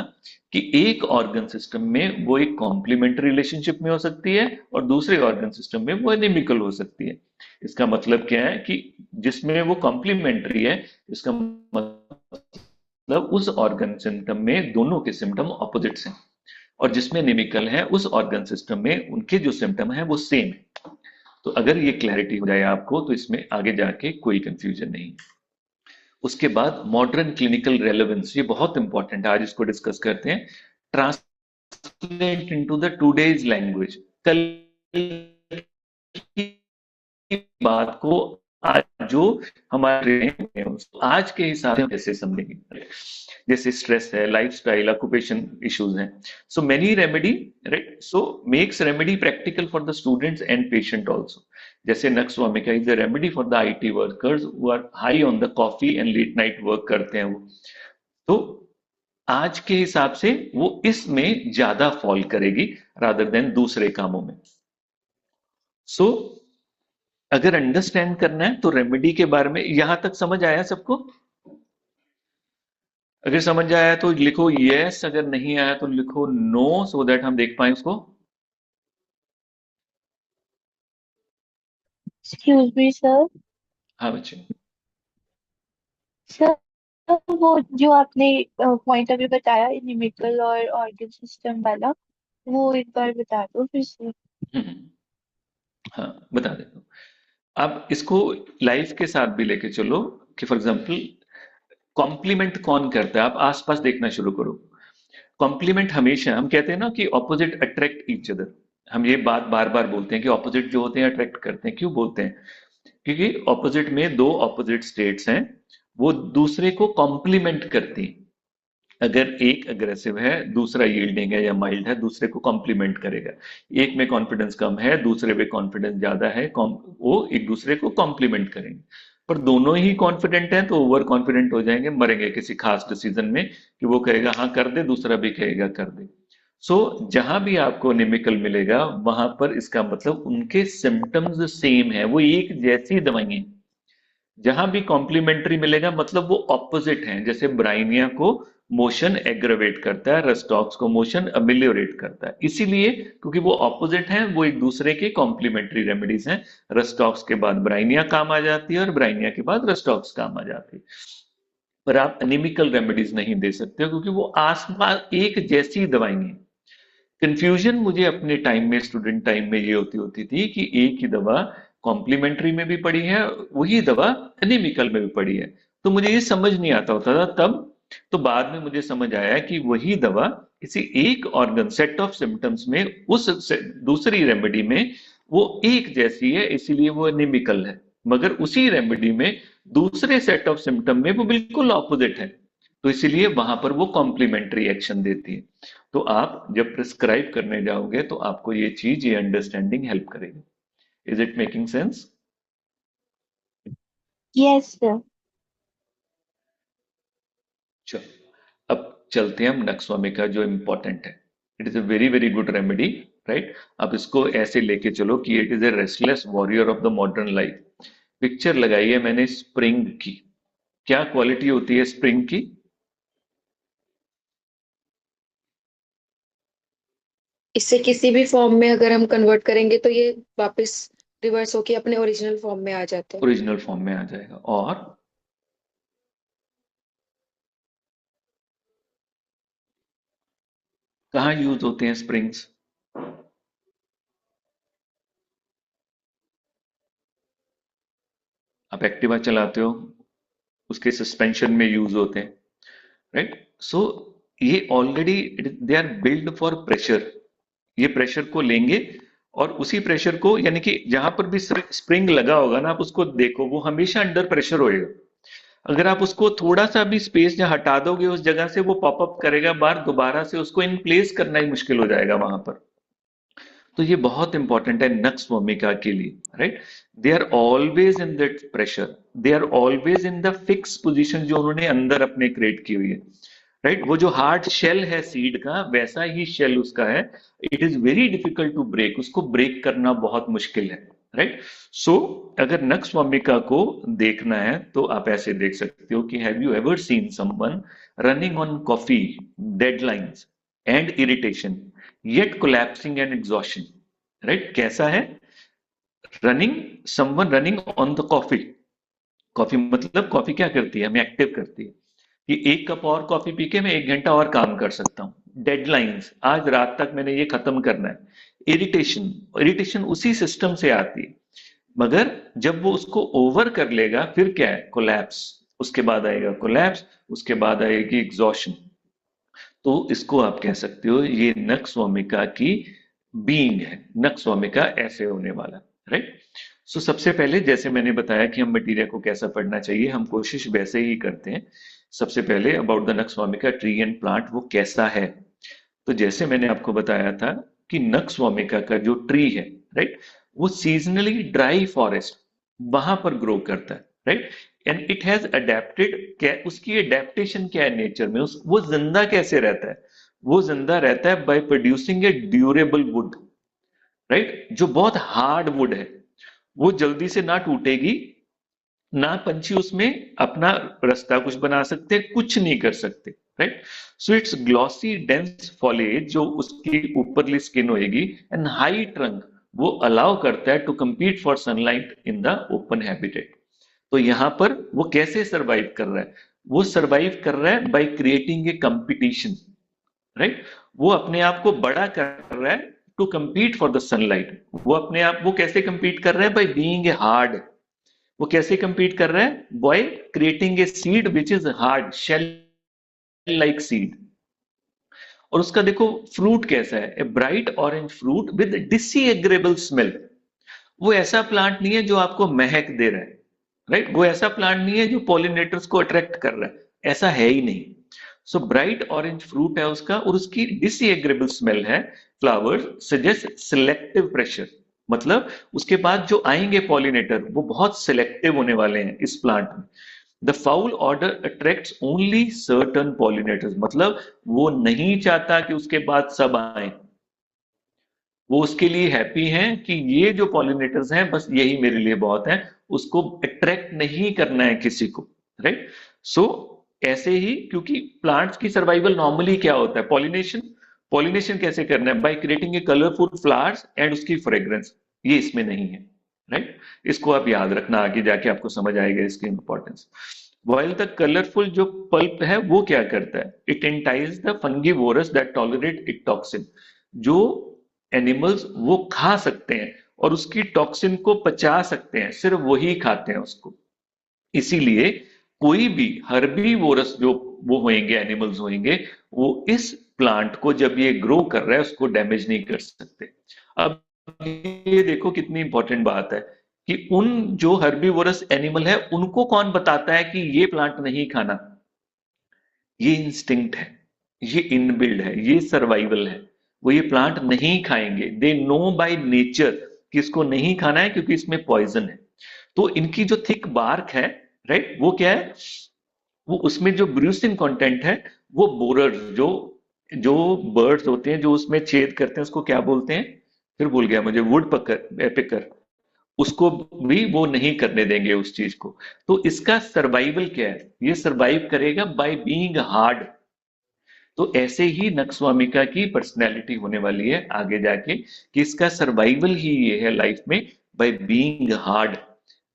कि एक ऑर्गन सिस्टम में वो एक कॉम्प्लीमेंट्री रिलेशनशिप में हो सकती है और दूसरे ऑर्गन सिस्टम में वो एनिमिकल हो सकती है। इसका मतलब क्या है कि जिसमें वो कॉम्प्लीमेंट्री है, इसका मतलब उस ऑर्गन सिस्टम में दोनों के सिम्टम ऑपोजिट्स हैं, और जिसमें एनिमिकल है उस ऑर्गन सिस्टम में उनके जो सिम्टम है वो सेम है। तो अगर ये क्लैरिटी हो जाए आपको तो इसमें आगे जाके कोई कंफ्यूजन नहीं। उसके बाद मॉडर्न क्लिनिकल रेलेवेंस, ये बहुत इंपॉर्टेंट है, आज इसको डिस्कस करते हैं। Translate into the today's language, कल की बात को आज जो हमारे आज के हिसाब से हम कैसे समझेंगे। जैसे स्ट्रेस है, लाइफस्टाइल, ऑक्यूपेशन इश्यूज हैं। So many remedy, right? So makes remedy practical for the students and patient also. जैसे nux vomica is the remedy for the IT workers who are high on the coffee and late night work करते हैं वो। तो आज के हिसाब से वो इसमें ज्यादा फॉल करेगी रादर देन दूसरे कामों में। सो अगर अंडरस्टैंड करना है तो रेमेडी के बारे में यहां तक समझ आया सबको? अगर समझ आया तो लिखो यस, अगर नहीं आया तो लिखो नो, सो दैट हम देख पाए उसको। Excuse me sir. हाँ बच्चे। सर, वो जो आपने पॉइंट अभी बताया इनिमिकल और ऑर्गन सिस्टम वाला, वो एक बार बता दो फिर से। हम्म। हाँ, बता देता हूँ। आप इसको लाइफ के साथ भी लेके चलो कि फॉर एग्जांपल कॉम्प्लीमेंट कौन करता है, आप आसपास देखना शुरू करो। कॉम्प्लीमेंट हमेशा, हम कहते हैं ना कि ऑपोजिट अट्रैक्ट ईच अदर, हम ये बात बार बार बोलते हैं कि ऑपोजिट जो होते हैं अट्रैक्ट करते हैं। क्यों बोलते हैं? क्योंकि ऑपोजिट में दो ऑपोजिट स्टेट्स हैं, वो दूसरे को कॉम्प्लीमेंट करती हैं। अगर एक अग्रेसिव है, दूसरा यील्डिंग है या माइल्ड है, दूसरे को कॉम्प्लीमेंट करेगा। एक में कॉन्फिडेंस कम है, दूसरे में कॉन्फिडेंस ज्यादा है, वो एक दूसरे को कॉम्प्लीमेंट करेंगे। पर दोनों ही कॉन्फिडेंट हैं तो ओवर कॉन्फिडेंट हो जाएंगे, मरेंगे किसी खास डिसीजन में कि वो कहेगा हाँ कर दे, दूसरा भी कहेगा कर दे। सो जहां भी आपको निमिकल मिलेगा वहां पर इसका मतलब उनके सिम्टम्स सेम है, वो एक जैसी दवाइयां। जहां भी कॉम्प्लीमेंट्री मिलेगा मतलब वो ऑपोजिट हैं। जैसे ब्राइनिया को मोशन एग्रवेट करता है, रस्टॉक्स को मोशन अमिलियोरेट करता है, इसीलिए क्योंकि वो ऑपोजिट हैं, वो एक दूसरे के कॉम्प्लीमेंट्री रेमेडीज हैं। रस्टॉक्स के बाद ब्राइनिया काम आ जाती है और ब्राइनिया के बाद रस्टॉक्स काम आ जाती है। पर आप एनिमिकल रेमेडीज नहीं दे सकते क्योंकि वो आसपास एक जैसी दवाई हैं। कंफ्यूजन मुझे अपने टाइम में, स्टूडेंट टाइम में, ये होती थी कि एक ही दवा कॉम्प्लीमेंट्री में भी पड़ी है, वही दवा एनीमिकल में भी पड़ी है। तो मुझे ये समझ नहीं आता होता था तब। तो बाद में मुझे समझ आया कि वही दवा किसी एक ऑर्गन सेट ऑफ सिम्टम्स में, दूसरी रेमेडी में वो एक जैसी है, इसीलिए वो एनीमिकल है। मगर उसी रेमेडी में दूसरे सेट ऑफ सिम्टम में वो बिल्कुल ऑपोजिट है, तो इसीलिए वहां पर वो कॉम्प्लीमेंट्री एक्शन देती है। तो आप जब प्रिस्क्राइब करने जाओगे तो आपको ये चीज, ये अंडरस्टैंडिंग हेल्प करेगी। Is it making sense? Yes sir. चलो अब चलते हैं हम नक्सवामिका, जो इम्पोर्टेंट है। It is a very very good remedy, right? अब इसको ऐसे लेके चलो कि it is A restless warrior of the modern life. Picture लगाई है मैंने स्प्रिंग की। क्या क्वालिटी होती है स्प्रिंग की? इससे किसी भी फॉर्म में अगर हम कन्वर्ट करेंगे तो ये वापस रिवर्स होके अपने ओरिजिनल फॉर्म में आ जाते हैं। ओरिजिनल फॉर्म में आ जाएगा। और कहाँ यूज होते हैं स्प्रिंग्स? आप एक्टिवा चलाते हो, उसके सस्पेंशन में यूज होते हैं, राइट? सो ये already they are build for pressure. ये प्रेशर को लेंगे और उसी प्रेशर को, यानी कि जहां पर भी स्प्रिंग लगा होगा ना, आप उसको देखो, वो हमेशा अंडर प्रेशर होएगा। अगर आप उसको थोड़ा सा भी स्पेस जहां हटा दोगे उस जगह से, वो पॉपअप करेगा बाहर, दोबारा से उसको इन प्लेस करना ही मुश्किल हो जाएगा वहां पर। तो ये बहुत इंपॉर्टेंट है नक्स भूमिका के लिए, right? They are always in that pressure, they are always in the fix position जो उन्होंने अंदर अपने क्रिएट की हुई है, राइट? वो जो हार्ड शेल है सीड का, वैसा ही शेल उसका है। It is very difficult to break, उसको ब्रेक करना बहुत मुश्किल है, राइट? सो अगर नक्स भूमिका को देखना है तो आप ऐसे देख सकते हो कि have you ever seen someone running on coffee, deadlines and irritation, yet collapsing and exhaustion, right? कैसा है? Running, someone running on the coffee. Coffee मतलब कॉफी क्या करती है? हमें एक्टिव करती है कि एक कप और कॉफी पी के मैं 1 घंटा और काम कर सकता हूँ। डेडलाइंस, आज रात तक मैंने ये खत्म करना है। इरिटेशन, इरिटेशन उसी सिस्टम से आती है। मगर जब वो उसको ओवर कर लेगा फिर क्या है? कोलैप्स। उसके बाद आएगा कोलैप्स, उसके बाद आएगी एग्जॉशन। तो इसको आप कह सकते हो ये नक्स भूमिका की बीइंग है। नक्स भूमिका ऐसे होने वाला, राइट? सो सबसे पहले जैसे मैंने बताया कि हम मटीरिया को कैसा पढ़ना चाहिए, हम कोशिश वैसे ही करते हैं। सबसे पहले अबाउट द नक्स भूमिका ट्री एंड प्लांट, वो कैसा है। तो जैसे मैंने आपको बताया था कि नक्स भूमिका का जो ट्री है, राइट, वो सीजनली ड्राई फॉरेस्ट वहां पर ग्रो करता है, right? And it has adapted, क्या उसकी एडेप्टेशन क्या है नेचर में, उस वो जिंदा कैसे रहता है? वो जिंदा रहता है by producing A durable would, right? जो बहुत हार्ड वुड है, वो जल्दी से ना टूटेगी, ना पंछी उसमें अपना रास्ता कुछ बना सकते, कुछ नहीं कर सकते, right? So it's glossy dense foliage जो उसकी ऊपरली स्किन होएगी, एंड हाई ट्रंक, वो अलाउ करता है to compete for sunlight in the open habitat. तो यहां पर वो कैसे सरवाइव कर रहा है? वो सरवाइव कर रहा है by creating a competition, right? वो अपने आप को बड़ा कर रहा है to compete for the sunlight. वो अपने आप वो कैसे compete कर रहा है? By being a hard. वो कैसे compete कर रहा है? By creating a seed which is hard, shell like seed. और उसका देखो फ्रूट कैसा है, a bright orange fruit with disagreeable smell. वो ऐसा प्लांट नहीं है जो आपको महक दे रहा है, राइट? वो ऐसा प्लांट नहीं है जो पॉलिनेटर्स को अट्रैक्ट कर रहा है, ऐसा है ही नहीं। सो ब्राइट ऑरेंज फ्रूट है उसका, और उसकी डिसएग्रेबल स्मेल है। फ्लावर सजेस्ट सिलेक्टिव प्रेशर, मतलब उसके बाद जो आएंगे पॉलिनेटर वो बहुत सिलेक्टिव होने वाले हैं इस प्लांट में। The foul order attracts only certain pollinators, मतलब वो नहीं चाहता कि उसके बाद सब आए। वो उसके लिए हैप्पी हैं कि ये जो पॉलिनेटर्स हैं बस यही मेरे लिए बहुत है, उसको अट्रैक्ट नहीं करना है किसी को, राइट? सो ऐसे ही, क्योंकि प्लांट्स की सर्वाइवल नॉर्मली क्या होता है? पॉलिनेशन। पॉलिनेशन कैसे करना है? By creating A colourful flowers and उसकी फ्रेग्रेंस। ये इसमें नहीं है, राइट? इसको आप याद रखना, आगे जाके आपको समझ आएगा इसकी इंपॉर्टेंस। While the कलरफुल जो पल्प है वो क्या करता है? It entice the fungivorous that tolerate it toxin. जो एनिमल्स वो खा सकते हैं और उसकी टॉक्सिन को पचा सकते हैं, सिर्फ वही खाते हैं उसको। इसीलिए कोई भी हर्बीवोरस जो वो होंगे, एनिमल्स होंगे, वो इस प्लांट को जब ये ग्रो कर रहा है उसको डैमेज नहीं कर सकते। अब ये देखो कितनी इंपॉर्टेंट बात है कि उन जो हर्बीवोरस एनिमल है उनको कौन बताता है कि ये प्लांट नहीं खाना? ये इंस्टिंक्ट है, ये इनबिल्ड है, ये सर्वाइवल है। वो ये प्लांट नहीं खाएंगे, दे नो बाय नेचर कि इसको नहीं खाना है क्योंकि इसमें पॉइजन है। तो इनकी जो थिक बार्क है, राइट, वो क्या है? वो उसमें जो ब्रूसिन कंटेंट है, वो बोरर जो जो बर्ड्स होते हैं जो उसमें छेद करते हैं उसको क्या बोलते हैं? फिर भूल गया मुझे, वुड पकर पिकर, उसको भी वो नहीं करने देंगे उस चीज को। तो इसका सर्वाइवल क्या है? ये सर्वाइव करेगा बाय बीइंग हार्ड। तो ऐसे ही नक्सवामिका की पर्सनैलिटी होने वाली है आगे जाके, कि इसका सर्वाइवल ही ये है लाइफ में, बाय बीइंग हार्ड।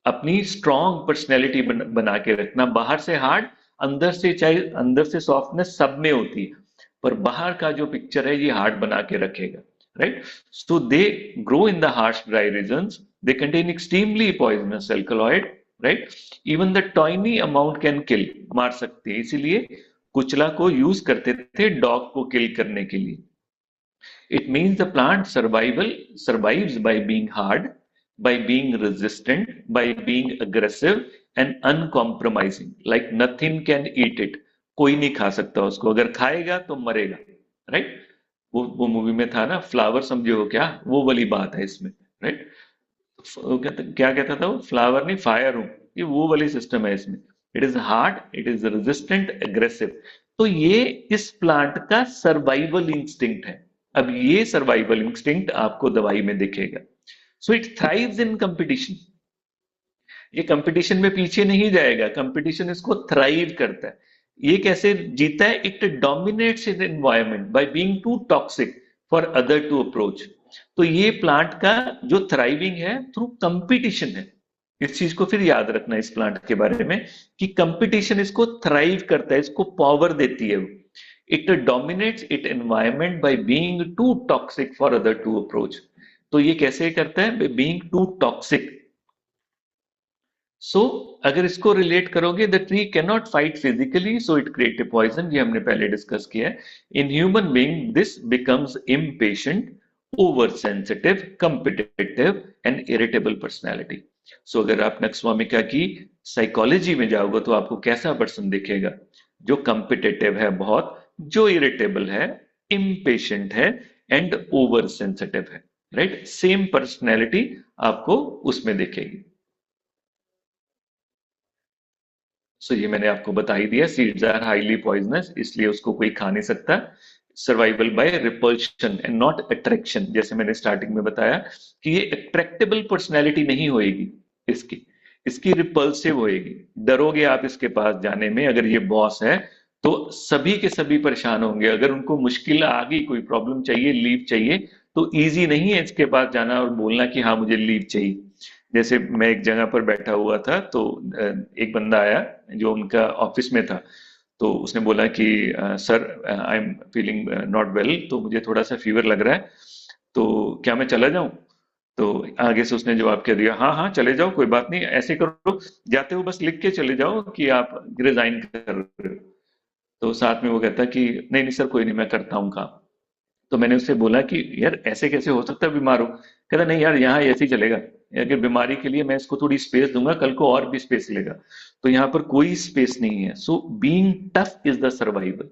अपनी स्ट्रॉन्ग पर्सनैलिटी बना के रखना, बाहर से हार्ड, अंदर से, चाहे अंदर से सॉफ्टनेस सब में होती है, पर बाहर का जो पिक्चर है ये हार्ड बना के रखेगा, right? So they grow in the harsh dry regions, they contain extremely poisonous alkaloid, right? Even the tiny amount can kill, मार सकते हैं। इसीलिए कुचला को यूज करते थे डॉग को किल करने के लिए। It means the plant survives by being hard, by being resistant, by being aggressive and uncompromising, like nothing can eat it। कोई नहीं खा सकता उसको, अगर खाएगा तो मरेगा, राइट? वो मूवी में था ना, फ्लावर समझे हो क्या? वो वाली बात है इसमें, राइट? क्या कहता था वो? फ्लावर नहीं, फायर हूं। ये वो वाली सिस्टम है इसमें। It is hard, it is resistant, aggressive. तो ये इस प्लांट का सर्वाइवल इंस्टिंक्ट है। अब ये सर्वाइवल इंस्टिंक्ट आपको दवाई में दिखेगा। So it thrives in competition. ये कंपटीशन में पीछे नहीं जाएगा, कंपटीशन इसको थ्राइव करता है। ये कैसे जीता है? It dominates in environment by being too toxic for other to approach. तो ये प्लांट का जो थ्राइविंग है थ्रू कंपटीशन है। इस चीज को फिर याद रखना इस प्लांट के बारे में कि कंपटीशन इसको थ्राइव करता है, इसको पावर देती है। It dominates it environment by being too toxic for other to approach. तो ये कैसे करता है? Being too toxic. सो अगर इसको रिलेट करोगे, the tree can not fight physically so it create a poison, ये हमने पहले डिस्कस किया है। In human being this becomes impatient, over sensitive, competitive and irritable personality. So अगर आप नक्सवामिका की साइकोलॉजी में जाओगे तो आपको कैसा पर्सन दिखेगा? जो कम्पिटिटिव है बहुत, जो इरिटेबल है, इम्पेशेंट है एंड ओवर सेंसिटिव है, राइट? सेम पर्सनैलिटी आपको उसमें दिखेगी। सो ये मैंने आपको बता ही दिया, सीड्स आर हाईली पॉइजनस, इसलिए उसको कोई खा नहीं सकता। Survival by repulsion and not attraction, जैसे मैंने स्टार्टिंग में बताया कि ये अट्रैक्टेबल पर्सनैलिटी नहीं होएगी इसकी, इसकी रिपल्सिव होएगी। डरोगे आप इसके पास जाने में। अगर ये बॉस है तो सभी के सभी परेशान होंगे। अगर उनको मुश्किल आ गई, कोई प्रॉब्लम चाहिए, लीव चाहिए, तो इजी नहीं है इसके पास जाना और बोलना कि हाँ मुझे लीव चाहिए। जैसे मैं एक जगह पर बैठा हुआ था तो एक बंदा आया जो उनका ऑफिस में था, तो उसने बोला कि sir I am feeling not well, तो मुझे थोड़ा सा फीवर लग रहा है, तो क्या मैं चला जाऊं? तो आगे से उसने जवाब कह दिया, हाँ हाँ चले जाओ, कोई बात नहीं, ऐसे करो, जाते हो बस लिख के चले जाओ कि आप रिजाइन कर रहे हो। तो साथ में वो कहता कि नहीं नहीं सर, कोई नहीं, मैं करता हूँ काम। तो मैंने उससे बोला कि यार ऐसे कैसे हो सकता है, बीमार हो? कहता नहीं यार, यहाँ ऐसे ही चलेगा, अगर बीमारी के लिए मैं इसको थोड़ी स्पेस दूंगा, कल को और भी स्पेस लेगा, तो यहाँ पर कोई स्पेस नहीं है। So being tough is the survival.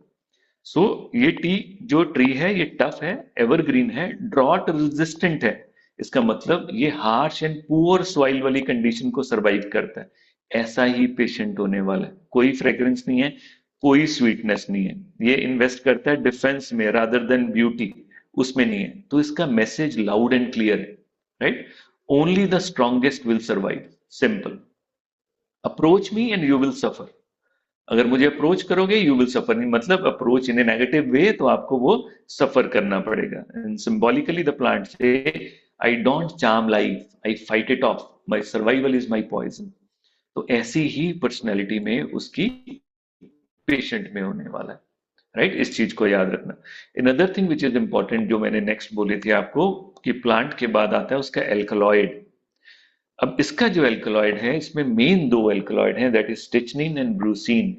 So ये टी जो ट्री है ये टफ है, एवरग्रीन है, ड्रॉट रेजिस्टेंट है। इसका मतलब ये हार्श एंड पुअर सॉइल वाली कंडीशन को सरवाइव करता है। ऐसा ही पेशेंट होने वाला है, कोई फ्रेग्रेंस नहीं है, कोई स्वीटनेस नहीं है, ये इन्वेस्ट करता है डिफेंस में रादर देन ब्यूटी, उसमें नहीं है। तो इसका मैसेज लाउड एंड क्लियर है, right? Only the strongest will survive, simple. Approach me and you will suffer. अगर मुझे अप्रोच करोगे यू विल सफर, नहीं मतलब approach in A negative way, तो आपको वो सफर करना पड़ेगा। एंड सिंबॉलिकली द प्लांट से, I don't charm life, I fight it off, my survival is my poison. तो ऐसी ही पर्सनैलिटी में उसकी पेशेंट में होने वाला है, राइट? इस चीज को याद रखना। Another thing which is important, जो मैंने नेक्स्ट बोली थी आपको, कि प्लांट के बाद आता है उसका एल्कलॉइड। अब इसका जो एल्कलॉइड है, इसमें मेन दो एल्कलॉइड हैं, दैट इज स्टिचनिन एंड ब्रूसीन।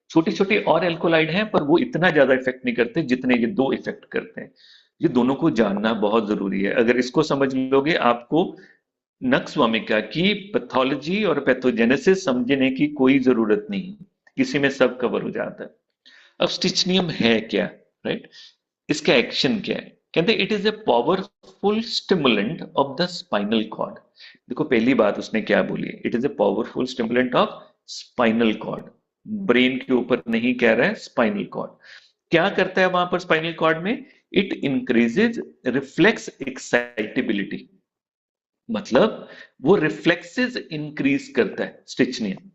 छोटे छोटे और एल्कोलाइड हैं, पर वो इतना ज्यादा इफेक्ट नहीं करते जितने ये दो इफेक्ट करते हैं। ये दोनों को जानना बहुत जरूरी है। अगर इसको समझ लोगे, आपको नक्स वामिका की पैथोलॉजी और पैथोजेनेसिस समझने की कोई जरूरत नहीं, किसी में सब कवर हो जाता है। अब स्टिचनियम है क्या, राइट? इसका एक्शन क्या है? कहते it is a powerful stimulant of the spinal cord. देखो पहली बात उसने क्या बोली है, it is a powerful stimulant of spinal cord. Brain के ऊपर नहीं कह रहा है, स्पाइनल कॉर्ड। क्या करता है वहां पर स्पाइनल कॉर्ड में? इट इंक्रीजेज रिफ्लेक्स एक्साइटेबिलिटी, मतलब वो रिफ्लेक्सेस इंक्रीज करता है strychninum,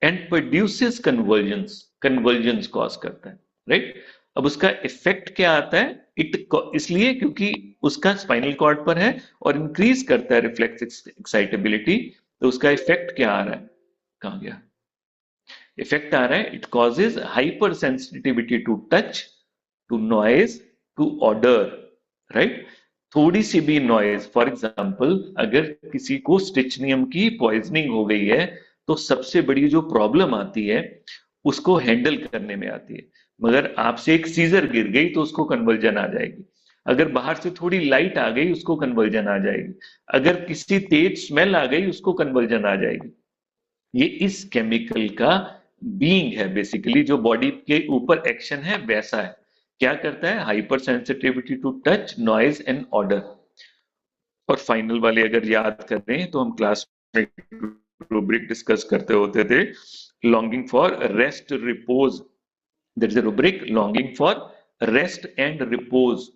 and produces convulsions, convulsions cause करता है, राइट? अब उसका इफेक्ट क्या आता है? इसलिए क्योंकि उसका स्पाइनल कॉर्ड पर है और इंक्रीज करता है रिफ्लेक्स एक्साइटेबिलिटी। तो उसका इफेक्ट क्या आ रहा है? कहां गया इफेक्ट? आ रहा है, it causes hypersensitivity to touch, to noise, to order, right? थोड़ी सी भी नॉइज, फॉर एग्जाम्पल अगर किसी को स्टिचनियम की पॉइजनिंग हो गई है, तो सबसे बड़ी जो प्रॉब्लम आती है उसको हैंडल करने में आती है। मगर आपसे एक सीजर गिर गई तो उसको कन्वर्जन आ जाएगी, अगर बाहर से थोड़ी लाइट आ गई उसको कन्वर्जन आ जाएगी, अगर किसी तेज स्मेल आ गई उसको कन्वर्जन आ जाएगी। ये इस केमिकल का बीइंग है, बेसिकली जो बॉडी के ऊपर एक्शन है वैसा है। क्या करता है? Hypersensitivity to touch, noise and order. और फाइनल वाले अगर याद कर रहे हैं तो हम क्लास में रूब्रिक डिस्कस करते होते थे, longing for rest repose. There is a rubric, longing for rest and repose.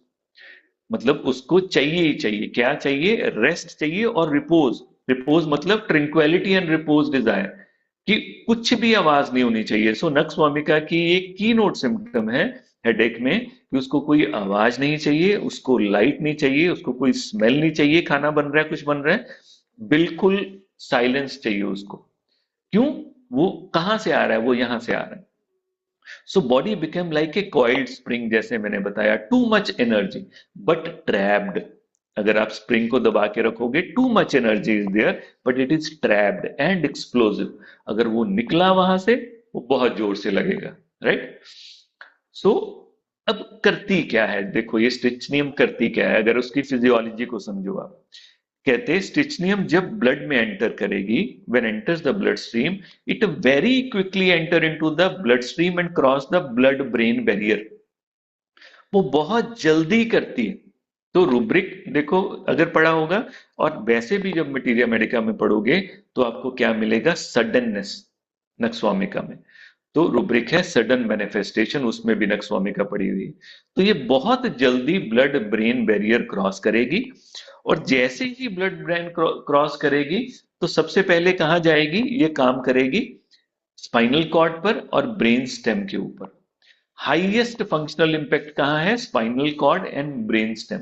मतलब उसको चाहिए ही चाहिए, क्या चाहिए? रेस्ट चाहिए और रिपोज। रिपोज मतलब ट्रिंक्वेलिटी एंड रिपोज डिजायर, कि कुछ भी आवाज नहीं होनी चाहिए। सो नक्स वामिका की एक की नोट सिम्टम है हेडेक में, कि उसको कोई आवाज नहीं चाहिए, उसको लाइट नहीं चाहिए, उसको कोई स्मेल नहीं चाहिए, खाना बन रहा है, कुछ बन रहा है, बिल्कुल साइलेंस चाहिए उसको। क्यों? वो कहां से आ रहा है? वो यहां से आ रहा है। So body become like a coiled spring, जैसे मैंने बताया, too much energy but trapped. अगर आप स्प्रिंग को दबा के रखोगे, too much energy is there but it is trapped and explosive. अगर वो निकला वहां से, वो बहुत जोर से लगेगा, राइट? सो अब करती क्या है? देखो ये स्टिचनियम करती क्या है, अगर उसकी फिजियोलॉजी को समझो आप। कहते हैं स्टिचनियम जब ब्लड में एंटर करेगी, when enters the blood stream, it very quickly enter into the blood stream and cross the blood brain barrier. वो बहुत जल्दी करती है। तो रूब्रिक देखो अगर पढ़ा होगा, और वैसे भी जब मटीरिया मेडिका में पढ़ोगे तो आपको क्या मिलेगा? सडननेस, नक्सवामिका में। तो रूब्रिक है सडन मैनिफेस्टेशन, उसमें भी नक्सवामिका पड़ी हुई है। तो ये बहुत जल्दी ब्लड ब्रेन बैरियर क्रॉस करेगी, और जैसे ही ब्लड ब्रेन क्रॉस करेगी तो सबसे पहले कहां जाएगी? ये काम करेगी स्पाइनल कॉर्ड पर और ब्रेन स्टेम के ऊपर। हाईएस्ट फंक्शनल इंपैक्ट कहां है? Spinal cord and brain stem.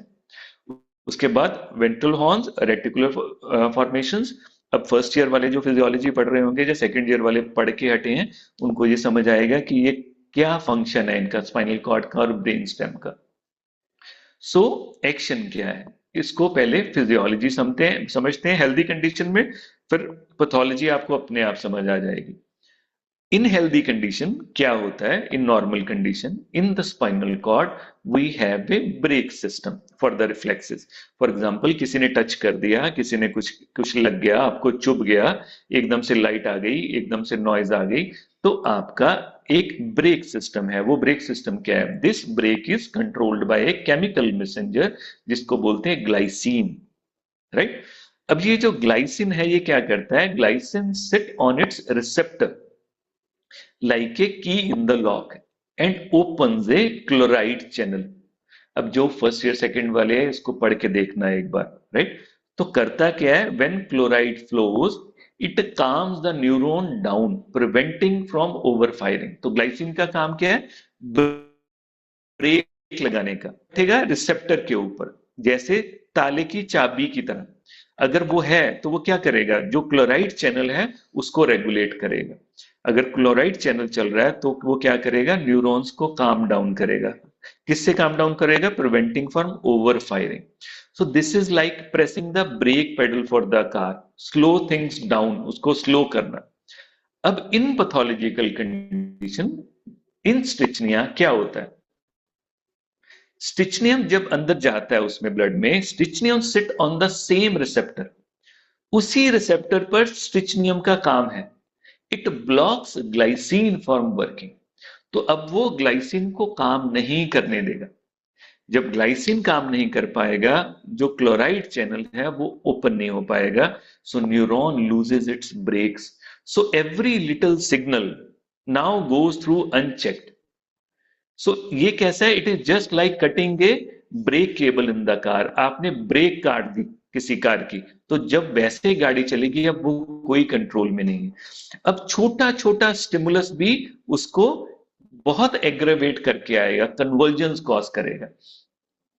उसके बाद वेंट्रल हॉर्न्स, रेटिकुलर फॉर्मेशंस। अब फर्स्ट ईयर वाले जो फिजियोलॉजी पढ़ रहे होंगे, जो सेकंड ईयर वाले पढ़ के हटे हैं, उनको ये समझ आएगा कि ये क्या फंक्शन है इनका, स्पाइनल कॉर्ड का और ब्रेन स्टेम का। सो एक्शन क्या है, इसको पहले फिजियोलॉजी समझते हैं हेल्दी कंडीशन में, फिर पैथोलॉजी आपको अपने आप समझ आ जाएगी। इन हेल्दी कंडीशन क्या होता है, in normal condition in the spinal cord we have a brake system for the reflexes. For example किसी ने टच कर दिया, किसी ने कुछ कुछ लग गया, आपको चुभ गया, एकदम से लाइट आ गई, एकदम से नॉइज आ गई, तो आपका एक ब्रेक सिस्टम है। वो ब्रेक सिस्टम क्या है, this brake is controlled by a chemical messenger जिसको बोलते हैं ग्लाइसिन, राइट। अब ये जो ग्लाइसिन है ये क्या करता है, glycine sit on it's receptor like a key in the lock and opens a chloride channel। अब जो फर्स्ट ईयर सेकंड वाले हैं इसको पढ़ के देखना है एक बार, राइट। तो करता क्या है, when chloride flows it calms the neuron down preventing from over firing. तो ग्लाइसिन का काम क्या है, ब्रेक लगाने का, ठीक है, रिसेप्टर के ऊपर, जैसे ताले की चाबी की तरह। अगर वो है तो वो क्या करेगा, जो क्लोराइड चैनल है उसको रेगुलेट करेगा। अगर क्लोराइड चैनल चल रहा है तो वो क्या करेगा, न्यूरॉन्स को काम डाउन करेगा। किससे काम डाउन करेगा, preventing from over firing. So this is like pressing the brake pedal for the car, slow things down, उसको स्लो करना। अब इन पैथोलॉजिकल कंडीशन, इन स्टिचनिया क्या होता है, स्टिचनियम जब अंदर जाता है उसमें ब्लड में, strychninum sit on the same receptor, उसी रिसेप्टर पर स्टिचनियम का काम है, it blocks glycine from working. तो अब वो ग्लाइसिन को काम नहीं करने देगा। जब ग्लाइसिन काम नहीं कर पाएगा, जो क्लोराइड चैनल है वो ओपन नहीं हो पाएगा, so neuron loses its brakes, so every little signal now goes through unchecked. So ये कैसा है, it is just like cutting a brake cable in the car. आपने ब्रेक काट दी किसी कार की, तो जब वैसे गाड़ी चलेगी अब वो कोई कंट्रोल में नहीं है। अब छोटा छोटा स्टिमुलस भी उसको बहुत एग्रेवेट करके आएगा, कन्वर्जेंस कॉज करेगा।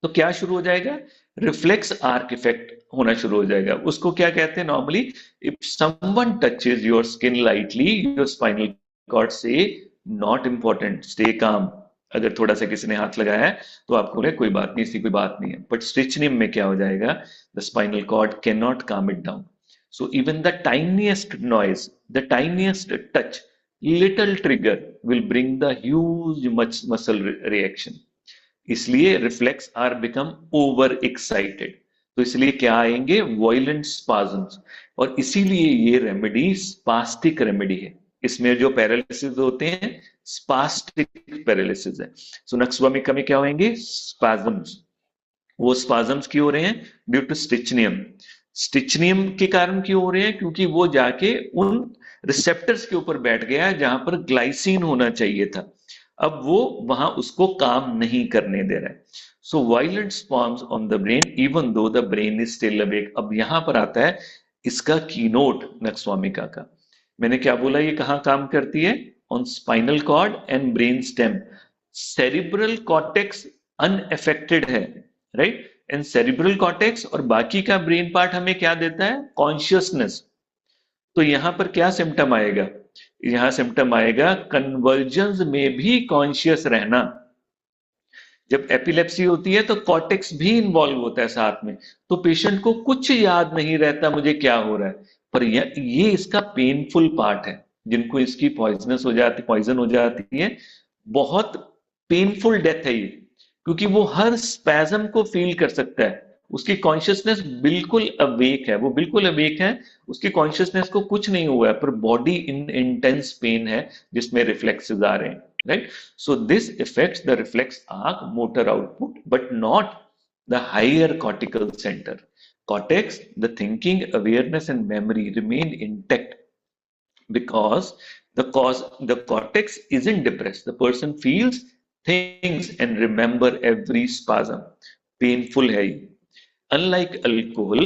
तो क्या शुरू हो जाएगा, रिफ्लेक्स आर्क इफेक्ट होना शुरू हो जाएगा। उसको क्या कहते हैं normally, if someone touches your skin lightly your spinal cord से नॉट इंपॉर्टेंट, स्टे काम। अगर थोड़ा सा किसी ने हाथ लगाया है तो आपको बोले कोई बात नहीं, इसकी कोई बात नहीं है। बट स्टिचनियम में क्या हो जाएगा, the spinal cord can not calm it down. So even the tiniest noise, the tiniest touch, little trigger will bring the huge muscle reaction. इसलिए reflex are become over excited, तो इसलिए क्या आएंगे, वायलेंट स्पाज्म्स। और इसीलिए ये रेमेडी स्पास्टिक रेमेडी है। इसमें जो पैरालिसिस होते हैं स्पास्टिक पैरालिसिस है। सो नक्सवामिका में क्या होंगे, स्पाज्म्स। वो स्पाज्म्स क्यों हो रहे हैं, ड्यू टू स्टिचनियम। स्टिचनियम के कारण क्यों हो रहे हैं, क्योंकि वो जाके उन रिसेप्टर्स के ऊपर बैठ गया जहां पर ग्लाइसिन होना चाहिए था, अब वो वहां उसको काम नहीं करने दे रहा है। So violent spasms on the brain even though the brain is still awake. अब यहां पर आता है इसका कीनोट नक्सवामिका का। मैंने क्या बोला, ये कहां काम करती है, on spinal cord and brain stem. Cerebral cortex unaffected है, राइट, एंड सेरिब्रल कॉर्टेक्स और बाकी का ब्रेन पार्ट हमें क्या देता है, कॉन्शियसनेस। तो यहां पर क्या सिम्टम आएगा, यहां सिम्टम आएगा कन्वर्जेंस में भी कॉन्शियस रहना। जब एपिलेप्सी होती है तो कॉर्टेक्स भी इन्वॉल्व होता है साथ में, तो पेशेंट को कुछ याद नहीं रहता मुझे क्या हो रहा है, पर ये इसका पेनफुल पार्ट है। जिनको इसकी पॉइजन हो जाती है, बहुत पेनफुल डेथ है ये, क्योंकि वो हर स्पैज्म को फील कर सकता है। उसकी कॉन्शियसनेस बिल्कुल अवेक है, वो बिल्कुल अवेक है, उसकी कॉन्शियसनेस को कुछ नहीं हुआ है, पर बॉडी इन इंटेंस पेन है जिसमें रिफ्लेक्सेस आ रहे हैं, right? So this affects the reflex arc motor output, but not the higher cortical center. Cortex, the thinking, awareness, and memory remain intact because the cortex isn't depressed. The person feels things and remember every spasm. Painful है ये. Unlike alcohol,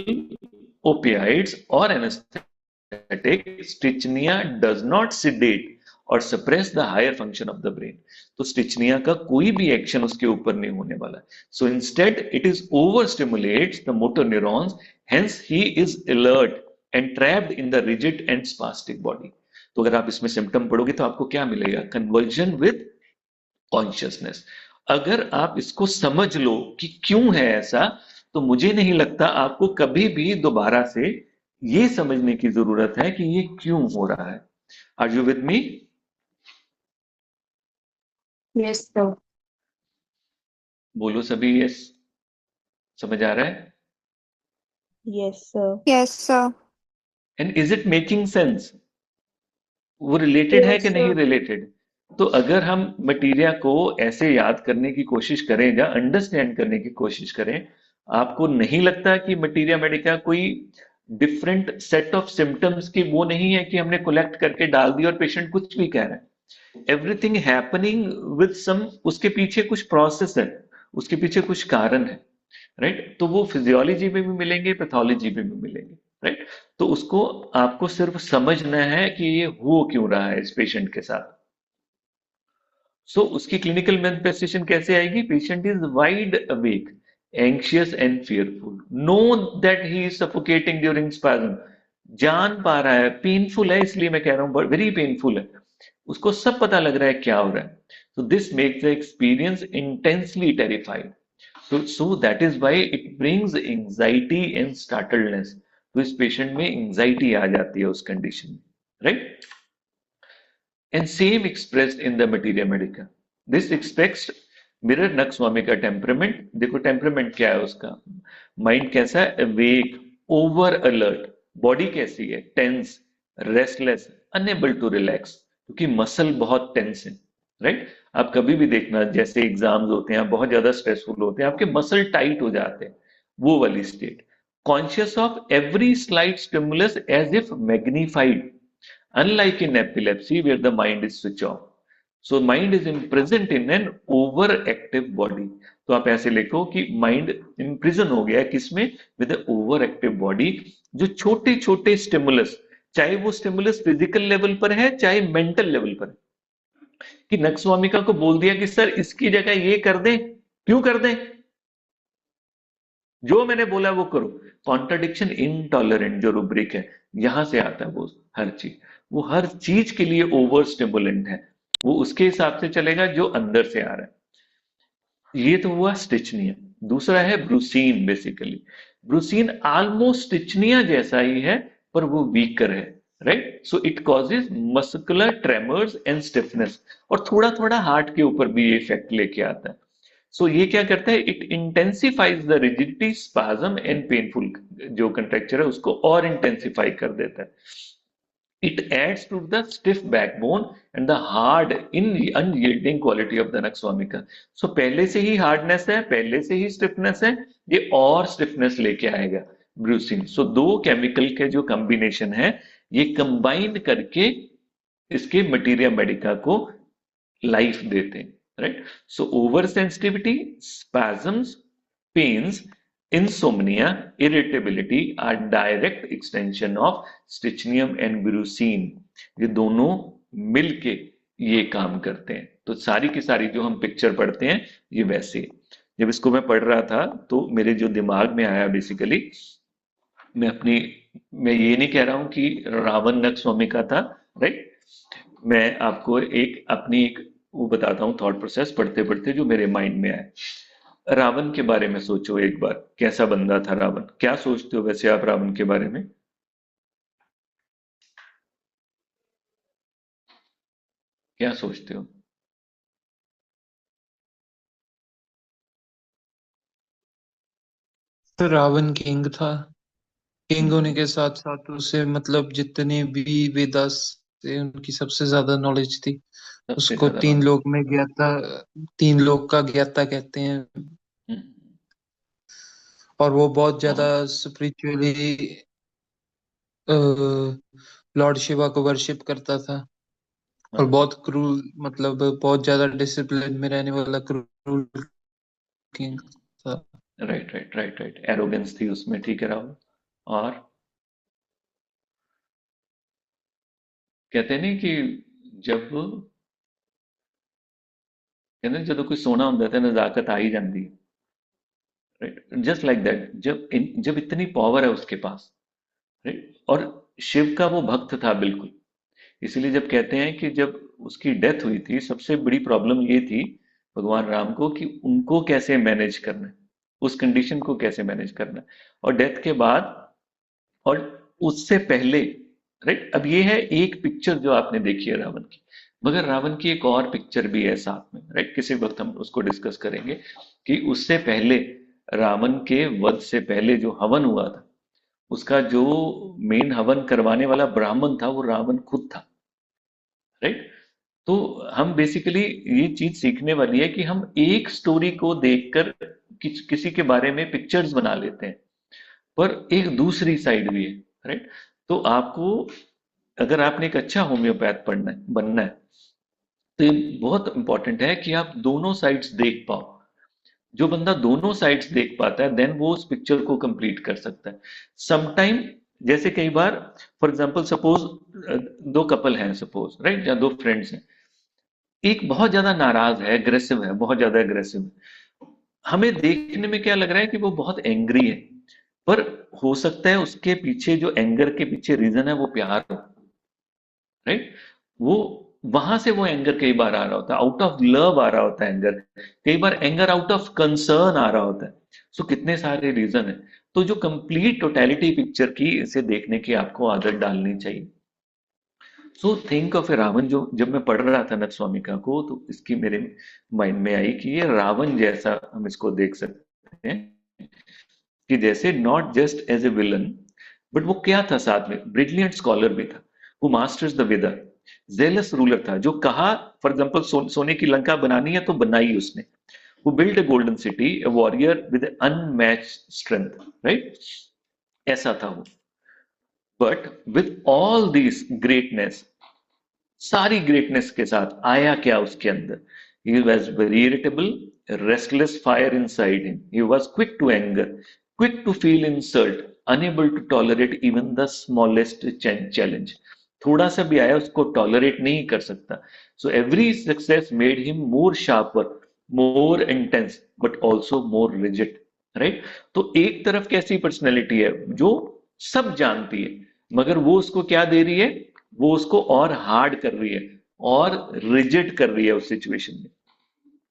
opioids, or anesthetic, strychnia does not sedate और suppress the higher function of the brain. तो strychnia का कोई भी action उसके ऊपर नहीं होने वाला। So instead it is over stimulates the motor neurons, hence he is alert and trapped in the rigid and spastic body. तो अगर आप इसमें सिम्टम पढ़ोगे तो आपको क्या मिलेगा, कन्वर्जन विद कॉन्शियसनेस। अगर आप इसको समझ लो कि क्यों है ऐसा, तो मुझे नहीं लगता आपको कभी भी दोबारा से ये समझने की जरूरत है कि ये क्यों हो रहा है। Are you with me? Yes sir. बोलो सभी यस। समझ आ रहा है? Yes, sir. Yes, sir. And is it making sense? वो रिलेटेड है यस कि नहीं सर। रिलेटेड? तो अगर हम मटीरिया को ऐसे याद करने की कोशिश करें या अंडरस्टैंड करने की कोशिश करें, आपको नहीं लगता कि मटीरिया मेडिका कोई डिफरेंट सेट ऑफ सिम्टम्स की वो नहीं है कि हमने कलेक्ट करके डाल दिया और पेशेंट कुछ भी कह रहा है? एवरीथिंग हैपनिंग विद सम, उसके पीछे कुछ प्रोसेस है, उसके पीछे कुछ कारण है, राइट? तो वो फिजियोलॉजी में भी मिलेंगे, पैथोलॉजी में भी मिलेंगे, राइट? तो उसको आपको सिर्फ समझना है कि ये हो क्यों रहा है इस पेशेंट के साथ। उसकी क्लिनिकल मैनिफेस्टेशन कैसे आएगी? Patient is wide awake, anxious and fearful, know that he is suffocating during spasm, जान पा रहा है, पेनफुल है, इसलिए मैं कह रहा हूं वेरी पेनफुल है, उसको सब पता लग रहा है क्या हो रहा है। So this makes the experience intensely terrifying. So that is why it brings anxiety and startledness. तो इस पेशेंट में एंजाइटी आ जाती है उस कंडीशन में, right? And same expressed in the materia medica. This expects mirror नक्स्वामी का टेम्परामेंट। देखो temperament क्या है उसका, माइंड कैसा है? अवेक, ओवर अलर्ट, बॉडी कैसी है? Tense, restless, unable to relax, क्योंकि मसल बहुत टेंस है, राइट? आप कभी भी देखना, जैसे एग्जाम्स होते हैं, आप बहुत ज्यादा स्ट्रेसफुल होते हैं, आपके मसल टाइट हो जाते हैं, वो वाली state. Conscious of every slight stimulus as if magnified, unlike in epilepsy where the mind is switch off. So mind is imprisoned in an overactive body. तो आप ऐसे लिखो कि माइंड इम्प्रिजन हो गया है किसमें? With over active body. जो छोटे छोटे स्टिमुलस, चाहे वो स्टिमुलस फिजिकल लेवल पर है चाहे मेंटल लेवल पर है, कि नक्स्वामिका को बोल दिया कि सर इसकी जगह ये कर दें, क्यों कर दें? जो मैंने बोला वो करो। कॉन्ट्राडिक्शन इनटॉलरेंट जो रूब्रिक है, यहां से आता है वो हर चीज, वो हर चीज के लिए ओवर स्टिमुलेंट है, वो उसके हिसाब से चलेगा जो अंदर से आ रहा है। ये तो हुआ स्टिचनिया। दूसरा है ब्रूसीन। बेसिकली ब्रूसीन ऑलमोस्ट स्टिचनिया जैसा ही है, पर वो वीकर है, right? So it causes muscular tremors and stiffness, और थोड़ा थोड़ा हार्ट के ऊपर भी ये इफेक्ट लेके आता है। ये क्या करता है? It intensifies the rigidity, spasm and painful, जो कंट्रेक्चर है उसको और इंटेंसिफाई कर देता है। It adds to the stiff backbone and the hard, unyielding quality of the Naxwamika. पहले से ही हार्डनेस है, पहले से ही स्टिफनेस है, ये और स्टिफनेस लेके आएगा ब्रूसिन। दो केमिकल के जो कॉम्बिनेशन है, ये कंबाइन करके इसके मटीरिया मेडिका को लाइफ देते हैं, right? Over sensitivity, spasms, pains, insomnia, irritability are direct extension of strychnium and brucine. ये दोनों मिलके ये काम करते हैं। तो सारी की सारी जो हम पिक्चर पढ़ते हैं ये वैसे। जब इसको मैं पढ़ रहा था तो मेरे जो दिमाग में आया, बेसिकली मैं ये नहीं कह रहा हूं कि रावण नक्स्वामी का था, राइट? मैं आपको अपनी एक वो बताता हूँ, थॉट प्रोसेस पढ़ते पढ़ते जो मेरे माइंड में आया। रावण के बारे में सोचो एक बार, कैसा बंदा था रावण? क्या सोचते हो वैसे आप रावण के बारे में? क्या सोचते हो? तो रावण किंग था। किंग होने के साथ साथ उसे मतलब जितने भी वेदास थे उनकी सबसे ज्यादा नॉलेज थी। सबसे उसको ज्यादा तीन नॉलेज। लोक में ज्ञाता, तीन लोक का ज्ञाता कहते हैं। हम्म, और वो बहुत ज्यादा बहुत। स्पिरिचुअली लॉर्ड शिवा को वर्शिप करता था। और हाँ, बहुत क्रूर, मतलब बहुत ज्यादा डिसिप्लिन में रहने वाला क्रूर किंग था। Right right right right, arrogance थी उसमें, ठीक है राहुल। और कहते नहीं कि जब कहते नहीं, ਜਦੋਂ कोई सोना ਹੁੰਦਾ ਤੇ नजाकत आ ही जाती है, राइट? जस्ट लाइक दैट, जब इतनी पावर है उसके पास, राइट? और शिव का वो भक्त था बिल्कुल। इसीलिए जब कहते हैं कि जब उसकी डेथ हुई थी, सबसे बड़ी प्रॉब्लम ये थी भगवान राम को कि उनको कैसे मैनेज करना है, उस कंडीशन को कैसे मैनेज करना है। और डेथ के बाद और उससे पहले, राइट। अब ये है एक पिक्चर जो आपने देखी है रावण की, मगर रावण की एक और पिक्चर भी है साथ में, राइट। किसी वक्त हम उसको डिस्कस करेंगे कि उससे पहले, रावण के वध से पहले जो हवन हुआ था, उसका जो मेन हवन करवाने वाला ब्राह्मण था वो रावण खुद था, राइट। तो हम बेसिकली ये चीज सीखने वाली है कि हम एक स्टोरी को देखकर किसी के बारे में पिक्चर्स बना लेते हैं, पर एक दूसरी साइड भी है, राइट। तो आपको, अगर आपने एक अच्छा होम्योपैथ पढ़ना है, बनना है, तो ये बहुत इंपॉर्टेंट है कि आप दोनों साइड्स देख पाओ। जो बंदा दोनों साइड्स देख पाता है, देन वो उस पिक्चर को कंप्लीट कर सकता है। समटाइम, जैसे कई बार, फॉर एग्जांपल सपोज दो कपल हैं, सपोज, राइट, या दो फ्रेंड्स हैं, एक बहुत ज्यादा नाराज है, एग्रेसिव है, बहुत ज्यादा एग्रेसिव है। हमें देखने में क्या लग रहा है कि वो बहुत एंग्री है, पर हो सकता है उसके पीछे, जो एंगर के पीछे रीजन है, वो प्यार हो, राइट। वो वहां से वो एंगर कई बार आ रहा होता है, आउट ऑफ लव आ रहा होता है एंगर, कई बार एंगर आउट ऑफ कंसर्न आ रहा होता है। सो कितने सारे रीजन है। तो जो कंप्लीट टोटलिटी पिक्चर की, इसे देखने की आपको आदत डालनी चाहिए। सो थिंक ऑफ ए रावण। जो जब मैं पढ़ रहा था नक्सवामिका को, तो इसकी मेरे माइंड में आई कि ये रावण जैसा हम इसको देख सकते हैं, कि जैसे not just as a villain, but वो क्या था साथ में, ब्रिलियंट स्कॉलर भी था, वो masters the Veda, jealous ruler था, जो कहा, फॉर एग्जांपल सोने की लंका बनानी है तो बनाई उसने। वो build a golden city, a warrior with unmatched strength, right. ऐसा था वो। But with all this greatness, सारी ग्रेटनेस के साथ आया क्या उसके अंदर? He was very irritable, restless fire inside him, he was quick to anger, quick to feel insult, unable to tolerate even the smallest challenge. थोड़ा सा भी आया उसको टॉलरेट नहीं कर सकता। So every success made him more sharper, more intense, but also more rigid, right. तो एक तरफ कैसी पर्सनैलिटी है जो सब जानती है, मगर वो उसको क्या दे रही है, वो उसको और हार्ड कर रही है और रिजिड कर रही है उस सिचुएशन में।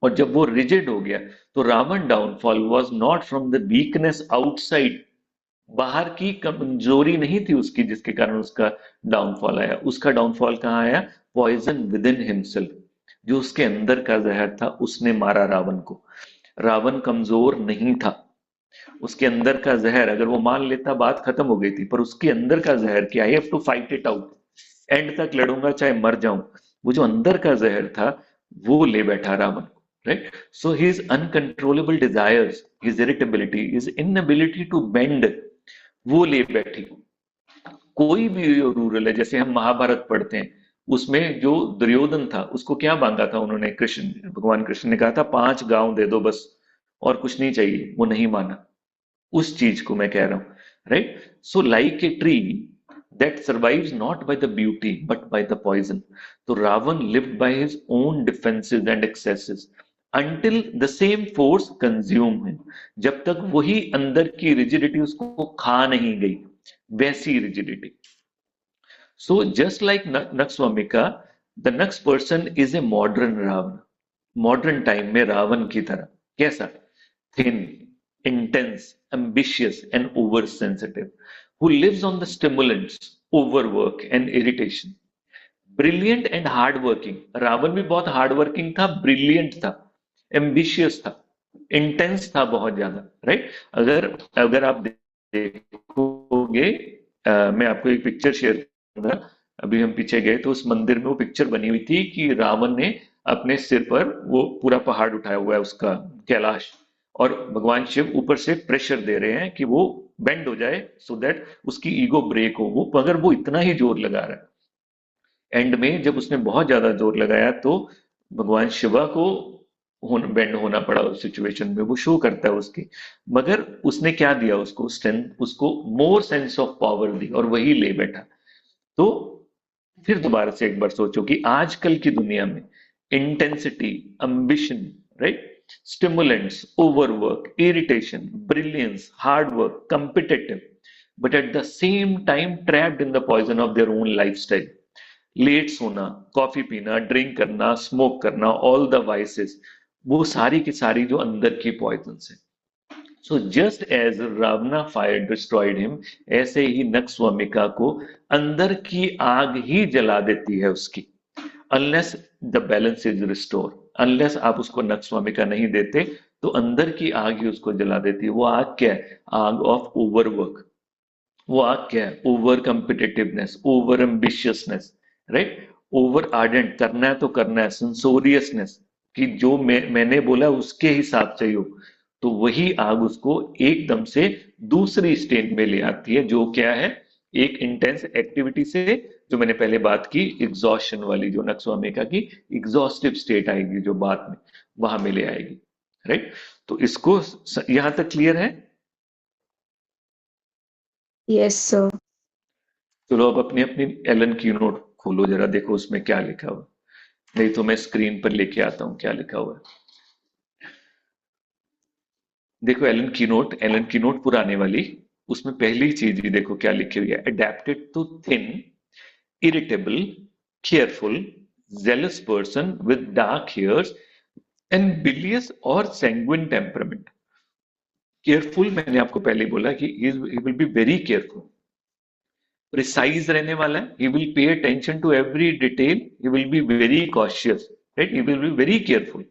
और जब वो रिजिड हो गया, तो Ravana downfall was not from the weakness outside, बाहर की कमजोरी नहीं थी उसकी जिसके कारण उसका डाउनफॉल आया। उसका डाउनफॉल कहाँ आया? पॉइजन विद इन हिमसेल्फ, जो उसके अंदर का जहर था, उसने मारा रावण को। रावण कमजोर नहीं था, उसके अंदर का जहर, अगर वो मान लेता बात खत्म हो गई थी, पर उसके अंदर का जहर कि I have to fight it out, end तक लड़ूंगा चाहे मर जाऊं, वो जो अंदर का जहर था वो ले बैठा Ravana, right. So his uncontrollable desires, his irritability, his inability to bend, वो ले बैठी। कोई भी रूरल है, जैसे हम महाभारत पढ़ते हैं, उसमें जो दुर्योधन था, उसको क्या मांगा था उन्होंने, कृष्ण, भगवान कृष्ण ने कहा था 5 गांव दे दो बस, और कुछ नहीं चाहिए, वो नहीं माना। उस चीज को मैं कह रहा हूं, right. So like a tree that survives not by the beauty but by the poison. So Ravan lived by his own defenses and excesses until the same force consumed him. जब तक वही अंदर की रिजिडिटी उसको खा नहीं गई, वैसी rigidity. So just like Nakswamika, the next person is a modern Ravan. Modern time में रावण की तरह। कैसा? Thin, intense, ambitious, and oversensitive, who lives on the stimulants, overwork, and irritation. Brilliant and hardworking. Ravana भी बहुत हार्डवर्किंग था, brilliant था, ambitious था, intense था बहुत ज्यादा, राइट। अगर आप देखोगे, मैं आपको एक पिक्चर शेयर करूंगा। अभी हम पीछे गए तो उस मंदिर में वो पिक्चर बनी हुई थी कि रावण ने अपने सिर पर वो पूरा पहाड़ उठाया हुआ है, उसका कैलाश, और भगवान शिव ऊपर से प्रेशर दे रहे हैं कि वो बेंड हो जाए, सो दैट उसकी ईगो ब्रेक हो। वो मगर वो इतना ही जोर लगा रहा है। एंड में जब उसने बहुत ज्यादा जोर लगाया तो भगवान शिवा को बेंड होना पड़ा उस सिचुएशन में। वो शो करता है उसकी, मगर उसने क्या दिया उसको? स्ट्रेंथ, उसको मोर सेंस ऑफ पावर दी, और वही ले बैठा। तो फिर दोबारा से एक बार सोचो कि आजकल की दुनिया में intensity, ambition, right, stimulants, overwork, irritation, brilliance, hard work, competitive, but at the same time trapped in the poison of their own lifestyle. Late सोना, कॉफी पीना, ड्रिंक करना, स्मोक करना, ऑल द वाइसेस, वो सारी की सारी जो अंदर की पॉइजन है। So just as Ravana fire destroyed him, ऐसे ही नक्स्वामिका को अंदर की आग ही जला देती है उसकी। Unless the balance is restore, unless आप उसको नक्स्वामिका नहीं देते तो अंदर की आग ही उसको जला देती है। वो आग क्या है? आग ऑफ ओवरवर्क। वो आग क्या है? Over competitiveness, over ambitiousness, right? Over ardent, करना है तो करना है, सेंसोरियसनेस, कि जो मैंने बोला उसके हिसाब से ही हो। तो वही आग उसको एकदम से दूसरी स्टेट में ले आती है, जो क्या है? एक इंटेंस एक्टिविटी से, जो मैंने पहले बात की, एग्जॉशन वाली, जो नक्सवामिका की एग्जॉस्टिव स्टेट आएगी, जो बाद में वहां में ले आएगी, राइट? तो इसको यहां तक क्लियर है? Yes sir. चलो अब अपनी अपनी एलन की नोट खोलो, जरा देखो उसमें क्या लिखा हुआ। नहीं तो मैं स्क्रीन पर लेके आता हूँ क्या लिखा हुआ है। देखो एलन की नोट पुराने वाली, उसमें पहली चीज ही देखो क्या लिखी हुई है। Adapted to thin, irritable, careful, jealous person with dark hairs and bilious और सैंग्विन टेम्परामेंट। केयरफुल मैंने आपको पहले ही बोला कि ही will be very careful, precise रहने वाला है, he will pay attention to every detail, he will be very cautious, right? He will be very careful.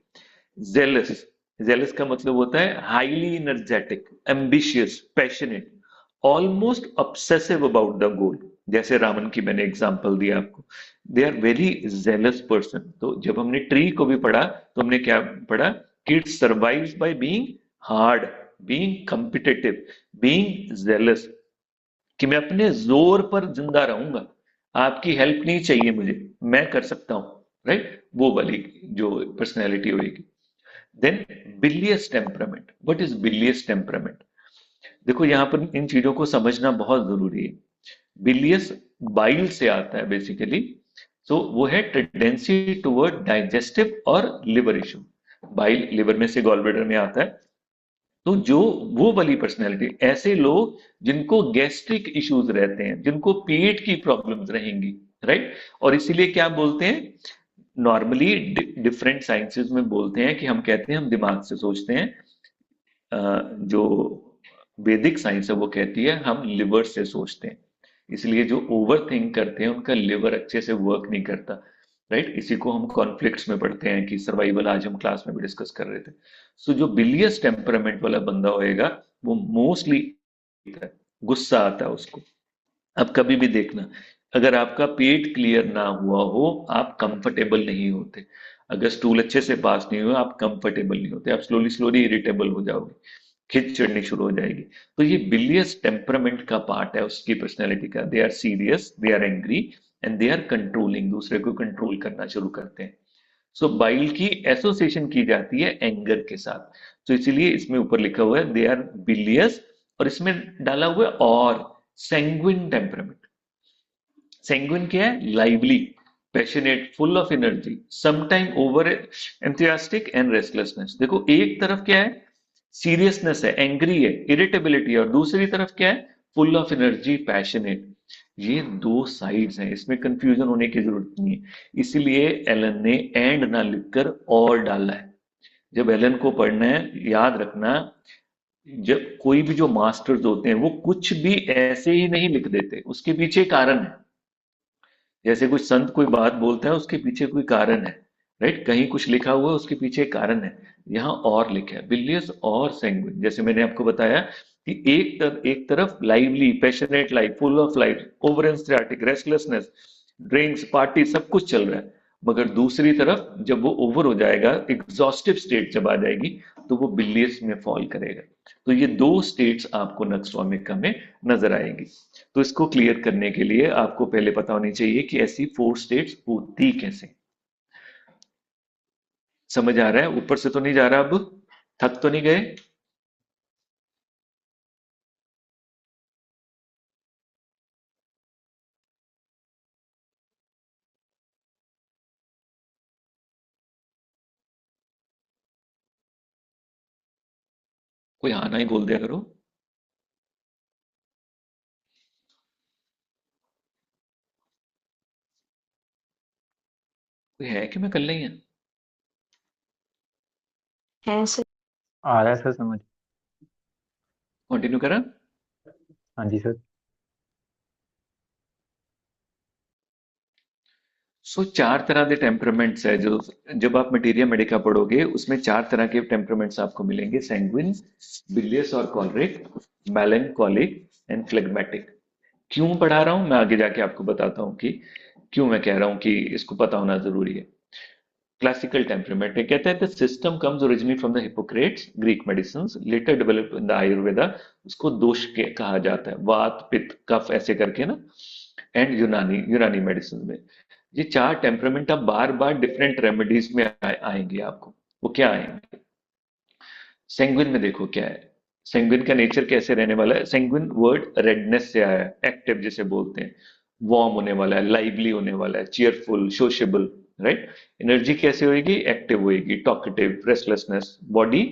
Zealous, zealous का मतलब होता है highly energetic, ambitious, passionate, almost obsessive about the goal। जैसे रावण की मैंने एग्जांपल दिया आपको, they are very jealous person. तो जब हमने ट्री को भी पढ़ा तो हमने क्या पढ़ा कि it survives by being hard, being competitive, being jealous, कि मैं अपने जोर पर जिंदा रहूंगा, आपकी हेल्प नहीं चाहिए मुझे, मैं कर सकता हूं, राइट? वो वाली जो पर्सनैलिटी होगी। Then bilious temperament. What is bilious temperament? देखो यहां पर इन चीजों को समझना बहुत जरूरी है। बिलियस बाइल से आता है बेसिकली। सो वो है टेंडेंसी टुवर्ड डाइजेस्टिव और लिवर इशू। बाइल लिवर में से गॉल ब्लैडर में आता है। तो जो वो वाली पर्सनैलिटी, ऐसे लोग जिनको गैस्ट्रिक इश्यूज रहते हैं, जिनको पेट की प्रॉब्लम्स रहेंगी, राइट? और इसीलिए क्या बोलते हैं, नॉर्मली डिफरेंट साइंसेस में बोलते हैं कि हम कहते हैं हम दिमाग से सोचते हैं। जो वैदिक साइंस है वो कहती है हम लिवर से सोचते हैं। इसलिए जो ओवर थिंक करते हैं उनका लिवर अच्छे से वर्क नहीं करता, राइट? इसी को हम कॉन्फ्लिक्ट्स में पढ़ते हैं कि सर्वाइवल, आज हम क्लास में भी डिस्कस कर रहे थे। सो जो बिलियस टेम्परामेंट वाला बंदा होएगा वो मोस्टली गुस्सा आता है उसको। अब कभी भी देखना, अगर आपका पेट क्लियर ना हुआ हो, आप कंफर्टेबल नहीं होते। अगर स्टूल अच्छे से पास नहीं हुआ, आप कंफर्टेबल नहीं होते, आप स्लोली स्लोली इरिटेबल हो जाओगे, खिंच चढ़नी शुरू हो जाएगी। तो ये बिलियस टेम्परामेंट का पार्ट है उसकी पर्सनैलिटी का। They are serious, they are angry and they are controlling, दूसरे को कंट्रोल करना शुरू करते हैं। सो बाइल की एसोसिएशन की जाती है एंगर के साथ। तो इसीलिए इसमें ऊपर लिखा हुआ है दे आर बिलियस, और इसमें डाला हुआ है और सैंग्विन टेम्परामेंट। सैंग्विन क्या है? Lively, passionate, full of energy, sometime over enthusiastic and restlessness. देखो एक तरफ क्या है? सीरियसनेस है, एंग्री है, इरिटेबिलिटी है, और दूसरी तरफ क्या है? Full of energy, passionate. ये दो साइड्स हैं, इसमें कंफ्यूजन होने की जरूरत नहीं है। इसीलिए एलन ने एंड ना लिखकर और डाला है। जब एलन को पढ़ना है, याद रखना, जब कोई भी जो मास्टर्स होते हैं वो कुछ भी ऐसे ही नहीं लिख देते, उसके पीछे कारण है। जैसे कुछ संत कोई बात बोलता है, उसके पीछे कोई कारण है, राइट? कहीं कुछ लिखा हुआ है, उसके पीछे कारण है। यहाँ और लिखा है बिलियस और सैंग्विन। जैसे मैंने आपको बताया कि एक तरफ lively, passionate life, full of life, over enthusiastic, restlessness, drinks, party, सब कुछ चल रहा है। मगर दूसरी तरफ जब वो ओवर हो जाएगा, एग्जॉस्टिव स्टेट जब आ जाएगी, तो वो बिलियस में फॉल करेगा। तो ये दो स्टेट्स आपको नक्सवामिका में नजर आएंगी। तो इसको क्लियर करने के लिए आपको पहले पता होनी चाहिए कि ऐसी 4 स्टेट्स होती कैसे। समझ आ रहा है? ऊपर से तो नहीं जा रहा? अब थक तो नहीं गए? कोई हाँ ना ही बोल दिया करो। कोई है कि मैं कर लें? है सर। आ रहा है सर समझ। कंटिन्यू करा। हाँ जी सर। सो चार तरह के टेम्परामेंट्स है जो जब आप मटीरिया मेडिका पढ़ोगे उसमें चार तरह के टेम्परामेंट्स आपको मिलेंगे, सैंग्विन, बिलियस और कॉलरिक, मेलनकॉलिक एंड फ्लेगमेटिक। क्यों पढ़ा रहा हूं मैं आगे जाके आपको बताता हूं कि क्यों मैं कह रहा हूं कि इसको पता होना जरूरी है। क्लासिकल टेम्परामेंट है, कहता है the system comes originally from the Hippocrates Greek medicine, later developed in the Ayurveda. उसको दोष के कहा जाता है, वात पित्त कफ ऐसे करके ना। एंड यूनानी यूनानी मेडिसिन में ये चार टेम्परामेंट अब बार बार डिफरेंट रेमेडीज में आएंगे आपको। वो क्या आएंगे? सेंग्विन में देखो क्या है। सेंग्विन का नेचर कैसे रहने वाला है? सेंग्विन वर्ड रेडनेस से आया है, एक्टिव जिसे बोलते हैं, वार्म होने वाला है, लाइवली होने वाला है, चीयरफुल, सोशेबल, राइट। एनर्जी कैसे होएगी? एक्टिव होएगी, talkative, restlessness, body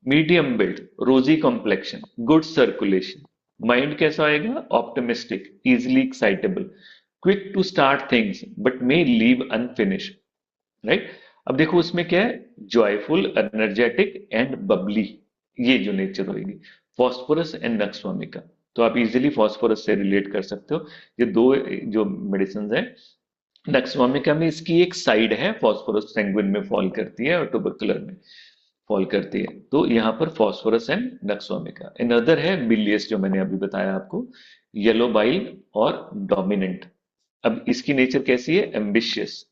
medium build, rosy complexion, good circulation. Mind कैसा आएगा? Optimistic, easily excitable, quick to start things but may leave unfinished, right. अब देखो उसमें क्या है, जॉयफुल, एनर्जेटिक एंड बबली, ये जो नेचर होगी। फॉस्फोरस एंड नक्सवामिका, तो आप इजीली फॉस्फोरस से रिलेट कर सकते हो। ये दो जो मेडिसिन है, नक्सवामिका में इसकी एक साइड है, फॉस्फोरस सेंग्विन में फॉल करती है और ट्यूबरकुलर में फॉल करती है, तो यहाँ पर फॉस्फोरस एंड नक्सवामिका। अनदर है बिलियस जो मैंने अभी बताया आपको, येलो बाइल और डोमिनेंट। अब इसकी नेचर कैसी है? Ambitious,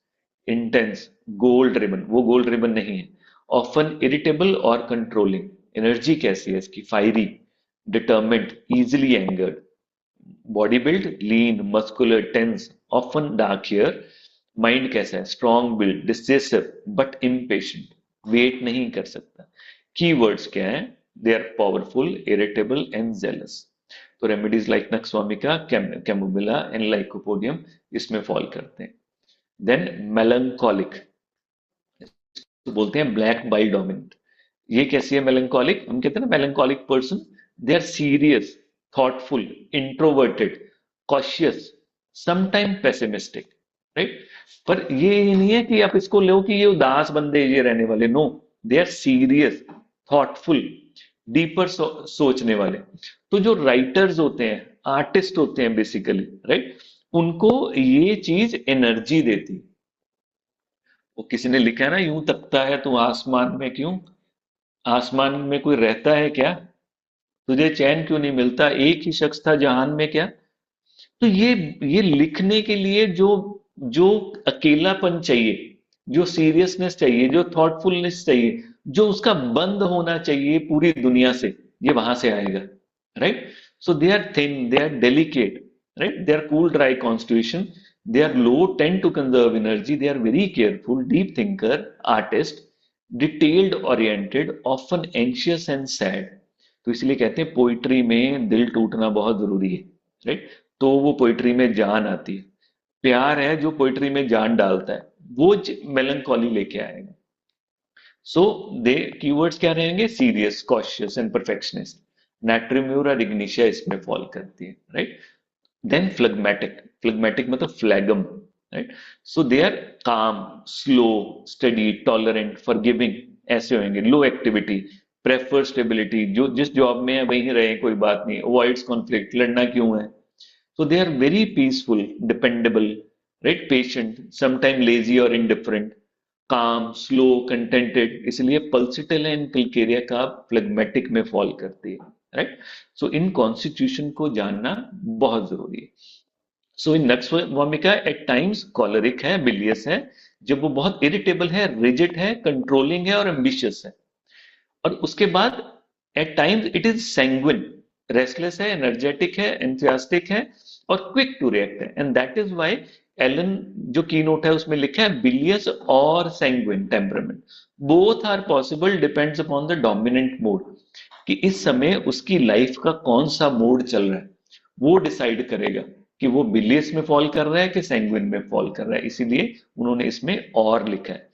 intense, goal driven. वो गोल ड्रिवन नहीं है, ऑफन इरिटेबल और कंट्रोलिंग। एनर्जी कैसी है इसकी? Fiery, determined, easily angered. Body build, lean, muscular, tense, often dark hair. Mind कैसा है? Strong build, decisive but impatient, wait नहीं कर सकता। कीवर्ड्स क्या है? They are powerful, irritable and jealous. तो remedies like nux vomica, chamomilla and lycopodium इसमें fall करते हैं। देन मेलंकोलिक, तो बोलते हैं ब्लैक बाइल डोमिनेंट। ये कैसी है मेलंकोलिक? हम कहते हैं ना melancholic person, they are serious, thoughtful, introverted, cautious, sometime pessimistic, right. पर ये नहीं है कि आप इसको लो कि ये उदास बंदे ये रहने वाले, no, they are serious, thoughtful, deeper सोचने वाले। तो जो राइटर्स होते हैं, आर्टिस्ट होते हैं बेसिकली, राइट, उनको ये चीज एनर्जी देती। वो किसी ने लिखा है ना, यूं तकता है तू आसमान में क्यों, आसमान में कोई रहता है क्या, तुझे चैन क्यों नहीं मिलता, एक ही शख्स था जहान में क्या। तो ये लिखने के लिए जो जो अकेलापन चाहिए, जो सीरियसनेस चाहिए, जो थॉटफुलनेस चाहिए, जो उसका बंद होना चाहिए पूरी दुनिया से, ये वहां से आएगा, right. So they are thin, they are delicate, right, they are cool dry constitution, they are low, tend to conserve energy, they are very careful, deep thinker, artist, detailed oriented, often anxious and sad। तो इसलिए कहते हैं poetry में दिल टूटना बहुत जरूरी है, राइट। तो वो पोइट्री में जान आती है, प्यार है जो पोइट्री में जान डालता है, वो मेलंकॉली लेके आएगा। सो दे कीवर्ड्स क्या रहेंगे? Serious, cautious and perfectionist. Natrum mur ignatia इसमें फॉल करती है, राइट। Then phlegmatic, phlegmatic मतलब phlegm, right? So they are calm, slow, steady, tolerant, forgiving, ऐसे होंगे। Low activity, prefer stability, जो जिस जॉब में है वहीं रहे, कोई बात नहीं, avoids conflict, लड़ना क्यों है। So they are very peaceful, dependable, right? Patient, sometimes lazy or indifferent, calm, slow, contented, इसलिए पल्सिटल एंड क्लिकेरिया का phlegmatic में फॉल करती है, राइट। सो इन कॉन्स्टिट्यूशन को जानना बहुत जरूरी है। सो इन नक्सवामिका एट टाइम्स कॉलरिक है, बिलियस है, जब वो बहुत इरिटेबल है, रिजिड है, कंट्रोलिंग है और एम्बिशियस है। और उसके बाद at times it is sanguine, restless है, एनर्जेटिक है, एंथुसियास्टिक है और क्विक टू रिएक्ट है। And that is why Allen जो की नोट है उसमें लिखा है बिलियस और sanguine temperament both are possible, depends upon the dominant mode, कि इस समय उसकी लाइफ का कौन सा मोड चल रहा है, वो डिसाइड करेगा कि वो बिलियस में फॉल कर रहा है कि सैंग्विन में फॉल कर रहा है। इसीलिए उन्होंने इसमें और लिखा है।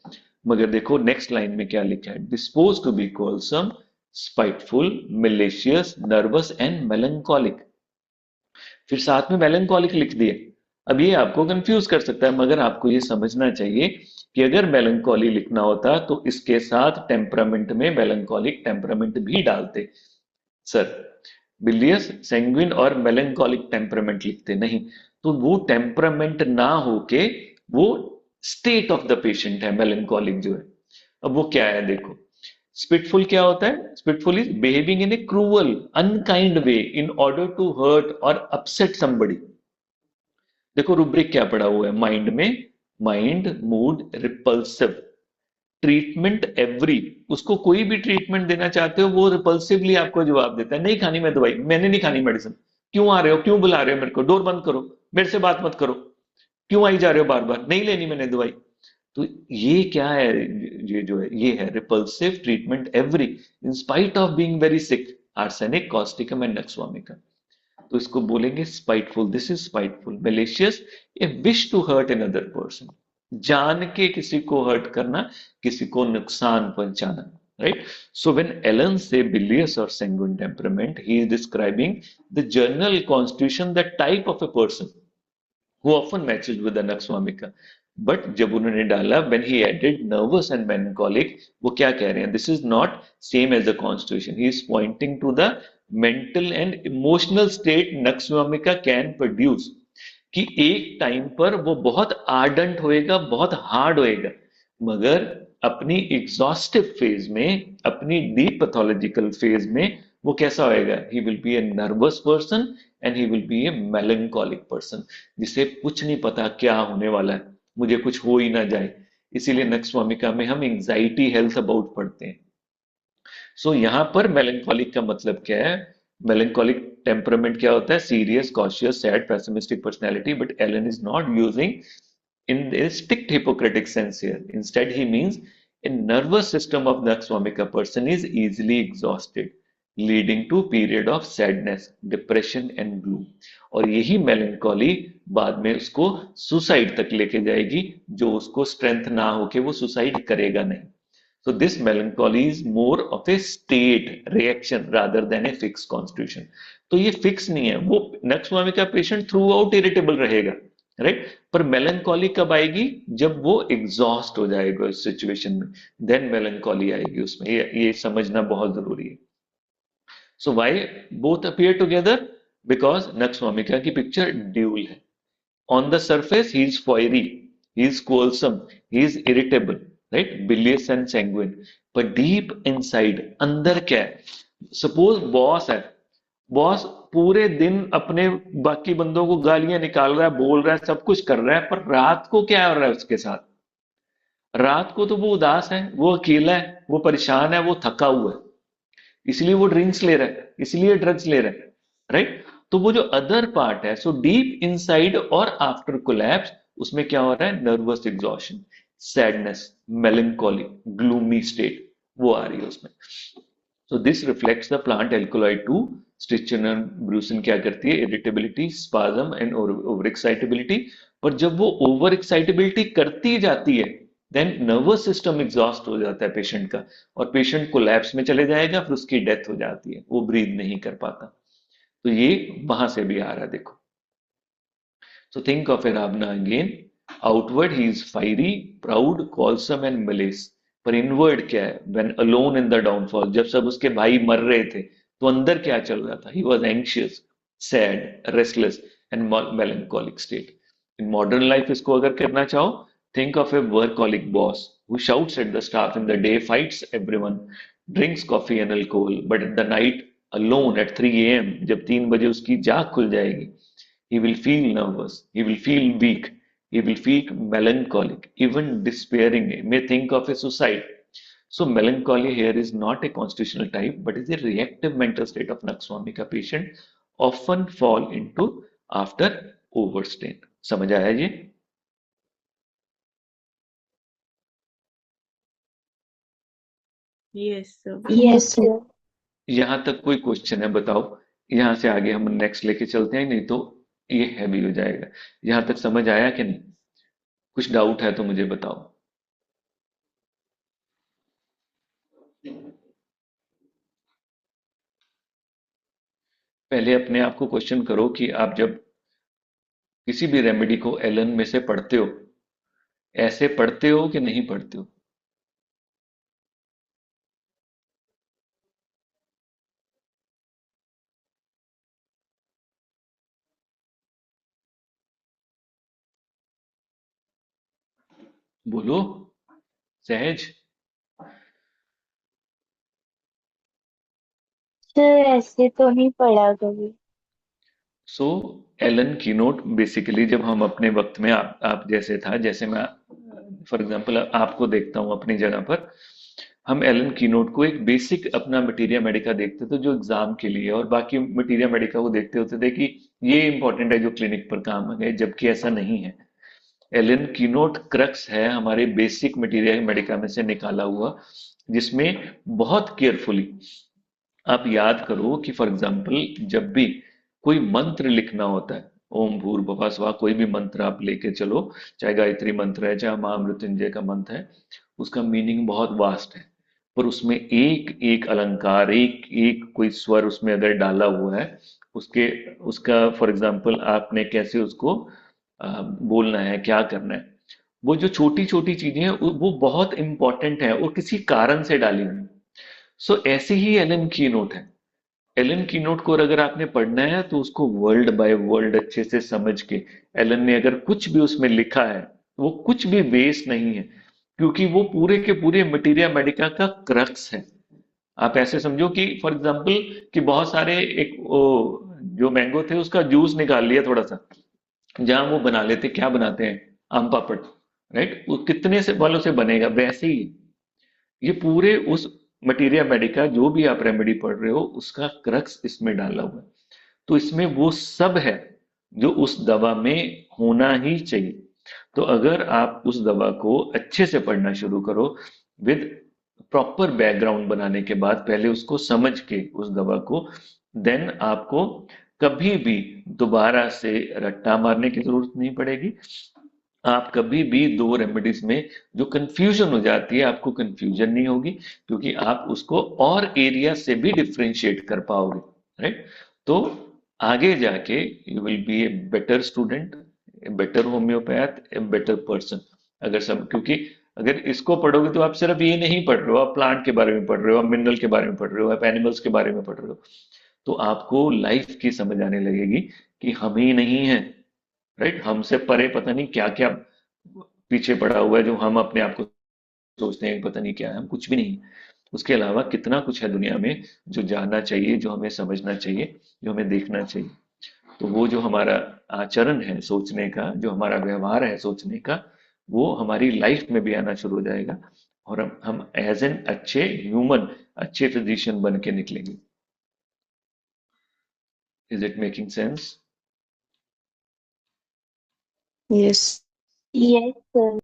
मगर देखो नेक्स्ट लाइन में क्या लिखा है, dispose to be quarrelsome, spiteful, malicious, nervous and melancholic. फिर साथ में मेलंकोलिक लिख दिए। अब ये आपको कंफ्यूज कर सकता है, मगर आपको ये समझना चाहिए कि अगर मेलंकोली लिखना होता तो इसके साथ टेम्परामेंट में मेलंकोलिक टेम्परामेंट भी डालते सर। बिलियस सैंग्विन और मेलंकोलिक टेम्परामेंट लिखते नहीं, तो वो टेम्परामेंट ना होके वो स्टेट ऑफ द पेशेंट है मेलंकोलिक जो है। अब वो क्या है देखो, स्पिटफुल क्या होता है? Spiteful is behaving in a cruel unkind way in order to hurt और अपसेट समबडी। देखो रुब्रिक क्या पड़ा हुआ है माइंड में, mind mood repulsive treatment every, उसको कोई भी ट्रीटमेंट देना चाहते हो वो रिपल्सिवली आपको जवाब देता है, नहीं खानी मैं दवाई, मैंने नहीं खानी मेडिसिन, क्यों आ रहे हो, क्यों बुला रहे हो मेरे को, डोर बंद करो, मेरे से बात मत करो, क्यों आई जा रहे हो बार बार, नहीं लेनी मैंने दवाई। तो ये क्या है, ये जो है ये है repulsive treatment every in spite of being very sick, arsenic causticum and nux vomica. तो इसको बोलेंगे spiteful, this is spiteful. Malicious, a wish to hurt another person, जान के किसी को हर्ट करना, किसी को नुकसान पहुंचाना, राइट? सो व्हेन एलन से bilious or sanguine temperament, he is describing the general constitution, the type of a person who often matches with the Naxwamika. But जब उन्होंने डाला when he added nervous and melancholic, वो क्या कह रहे हैं? This is not same as the constitution. He is pointing to the mental and emotional state Naxwamika can produce. कि एक टाइम पर वो बहुत आर्डेंट होएगा, बहुत हार्ड होएगा, मगर अपनी एग्जॉस्टिव फेज में, अपनी डीप पैथोलॉजिकल फेज में वो कैसा होएगा? He will be a nervous person and he will be a melancholic person, जिसे कुछ नहीं पता क्या होने वाला है, मुझे कुछ हो ही ना जाए। इसीलिए नक्सवामिका में हम एंजाइटी हेल्थ अबाउट पढ़ते हैं। सो यहां पर मेलंकोलिक का मतलब क्या है? मेलंकोलिक टेम्परामेंट क्या होता है? Serious, cautious, sad, pessimistic personality. But Allen is not using in a strict Hippocratic sense here. Instead, he means a nervous system of the Swamika person is easily exhausted, leading to period of sadness, depression and gloom. और यही melancholy बाद में उसको suicide तक लेके जाएगी, जो उसको स्ट्रेंथ ना होके वो सुसाइड करेगा नहीं। So this melancholy is more of a state reaction rather than a fixed constitution. तो ये फिक्स नहीं है, वो nux vomica patient through out irritable रहेगा, राइट? पर मेलंकोली कब आएगी? जब वो एग्जॉस्ट हो जाएगा इस सिचुएशन में, देन मेलंकोली आएगी उसमें। ये समझना बहुत जरूरी है। So why both appear together? Because nux vomica की पिक्चर ड्यूल है। On the surface he is fiery, he is quarrelsome, he is irritable, right? Bilious and sanguine. पर डीप इनसाइड अंदर क्या है? सपोज बॉस है, बॉस पूरे दिन अपने बाकी बंदों को गालियां निकाल रहा है, बोल रहा है, सब कुछ कर रहा है, पर रात को क्या हो रहा है उसके साथ? रात को तो वो उदास है, वो अकेला है, वो परेशान है, वो थका हुआ है, इसलिए वो ड्रिंक्स ले रहा है, इसलिए ड्रग्स ले रहा है, राइट? तो वो जो अदर पार्ट है, सो डीप इनसाइड और आफ्टर कोलैप्स, उसमें क्या हो रहा है? Nervous exhaustion, sadness, melancholy, gloomy state, वो आ रही है उसमें। So this reflects the plant alkaloid 2. Strychnine और ब्रूसिन क्या करती है? Irritability, spasm and over excitability. पर जब वो ओवर एक्साइटेबिलिटी करती जाती है, देन नर्वस सिस्टम एग्जॉस्ट हो जाता है पेशेंट का, और पेशेंट कोलैप्स में चले जाएगा, फिर उसकी डेथ हो जाती है, वो ब्रीथ नहीं कर पाता। तो ये वहां से भी आ रहा है, देखो। So think of a Ravana again. Outward he is fiery, proud, quarrelsome and malicious. पर इनवर्ड क्या है? When alone in the downfall, जब सब उसके भाई मर रहे थे, तो अंदर क्या चल रहा था? He was anxious, sad, restless and melancholic state. In modern life इसको अगर करना चाहो, think of a workaholic boss who shouts at the staff in the day, fights everyone, drinks coffee and alcohol, but at the night alone at 3 AM, जब 3 बजे उसकी जाग खुल जाएगी, he will feel nervous, he will feel weak, he will feel melancholic, even despairing, may think of a suicide. So melancholy here is not a constitutional type, but is a reactive mental state of Naxwamika patient often fall into after overstrain. समझ आया ये? Yes, sir. Yes, sir. यहां तक कोई question है बताओ? यहां से आगे हम नेक्स्ट लेके चलते हैं, नहीं तो ये हैवी हो जाएगा। यहां तक समझ आया कि नहीं? कुछ डाउट है तो मुझे बताओ। पहले अपने आप को क्वेश्चन करो कि आप जब किसी भी रेमेडी को एलन में से पढ़ते हो, ऐसे पढ़ते हो कि नहीं पढ़ते हो? बोलो, सहज। सर ऐसे तो नहीं पढ़ा कभी। सो एलन कीनोट बेसिकली, जब हम अपने वक्त में आप जैसे था, जैसे मैं फॉर एग्जांपल आपको देखता हूँ अपनी जगह पर, हम एलन कीनोट को एक बेसिक अपना मटीरिया मेडिका देखते थे जो एग्जाम के लिए, और बाकी मटीरिया मेडिका को देखते होते थे कि ये इंपॉर्टेंट है जो क्लिनिक पर काम आ गए, जबकि ऐसा नहीं है। एलन कीनोट क्रक्स है हमारे बेसिक मटीरिया मेडिका में से निकाला हुआ, जिसमें बहुत केयरफुली आप याद करो कि फॉर एग्जाम्पल जब भी कोई मंत्र लिखना होता है, ओम भूर्भुवः स्वः, कोई भी मंत्र आप लेके चलो, चाहे गायत्री मंत्र है, चाहे महामृत्युंजय का मंत्र है, उसका मीनिंग बहुत वास्ट है, पर उसमें एक एक अलंकार, एक एक कोई स्वर उसमें अगर डाला हुआ है, उसके उसका फॉर एग्जाम्पल आपने कैसे उसको बोलना है, क्या करना है, वो जो छोटी छोटी चीजें हैं वो बहुत इंपॉर्टेंट है और किसी कारण से डाली हुई। सो ऐसे ही एलन की नोट है। एलन की नोट को अगर आपने पढ़ना है तो उसको वर्ल्ड बाय वर्ल्ड अच्छे से समझ के, एलन ने अगर कुछ भी उसमें लिखा है वो कुछ भी वेस्ट नहीं है, क्योंकि वो पूरे के पूरे मटीरिया मेडिका का क्रक्स है। आप ऐसे समझो कि फॉर एग्जाम्पल कि बहुत सारे एक जो मैंगो थे उसका जूस निकाल लिया थोड़ा सा, जहां वो बना लेते, क्या बनाते हैं, आम पापड़, राइट, वो कितने से वालों से बनेगा, वैसे ही ये पूरे उस मटीरिया मेडिका जो भी आप रेमेडी पढ़ रहे हो उसका क्रक्स इसमें डाला हुआ है। तो इसमें वो सब है जो उस दवा में होना ही चाहिए। तो अगर आप उस दवा को अच्छे से पढ़ना शुरू करो विद प्रॉपर बैकग्राउंड बनाने के बाद, पहले उसको समझ के उस दवा को, देन आपको कभी भी दोबारा से रट्टा मारने की जरूरत नहीं पड़ेगी। आप कभी भी दो रेमेडीज में जो कंफ्यूजन हो जाती है, आपको कंफ्यूजन नहीं होगी, क्योंकि आप उसको और एरिया से भी डिफरेंशिएट कर पाओगे, राइट। तो आगे जाके you will be a better student, a better homeopath, a better person. अगर सब, क्योंकि अगर इसको पढ़ोगे तो आप सिर्फ ये नहीं पढ़ रहे हो, आप प्लांट के बारे में पढ़ रहे हो, आप मिनरल के बारे में पढ़ रहे हो, आप एनिमल्स के बारे में पढ़ रहे हो, तो आपको लाइफ की समझ आने लगेगी कि हम ही नहीं है, राइट, हमसे परे पता नहीं क्या क्या पीछे पड़ा हुआ है, जो हम अपने आप को सोचते हैं पता नहीं क्या है, हम कुछ भी नहीं। उसके अलावा कितना कुछ है दुनिया में जो जानना चाहिए, जो हमें समझना चाहिए, जो हमें देखना चाहिए। तो वो जो हमारा आचरण है सोचने का, जो हमारा व्यवहार है सोचने का, वो हमारी लाइफ में भी आना शुरू हो जाएगा, और हम एज एन अच्छे ह्यूमन, अच्छे फिजिशियन बन के निकलेंगे। Is it making sense? Yes. Yes sir.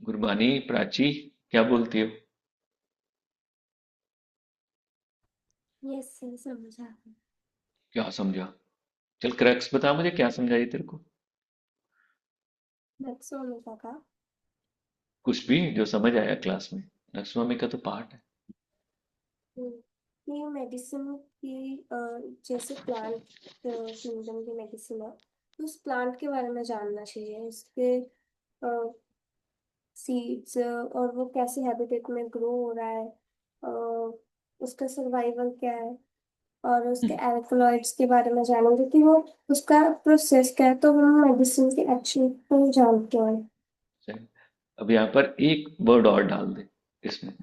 Gurbani, Prachi, क्या बोलती हो? यस सर, समझा। क्या समझा? चल क्रक्स बता मुझे, क्या समझाई तेरे को? नक्सोमिका का। कुछ भी जो समझ आया क्लास में, नक्सोमिका तो पार्ट है। ये मेडिसिन की जैसे प्लांट किंगडम की मेडिसिन है, तो उस प्लांट के बारे में जानना चाहिए, इसके सीड्स और वो कैसे हैबिटेट में ग्रो हो रहा है, उसका सर्वाइवल क्या है, और उसके एल्कलॉइड्स के बारे में जानेंगे कि वो उसका प्रोसेस क्या है, तो हम मेडिसिन के एक्शन को जानते हैं। सही। अब यहाँ पर एक वर्ड और डाल दे इसमें।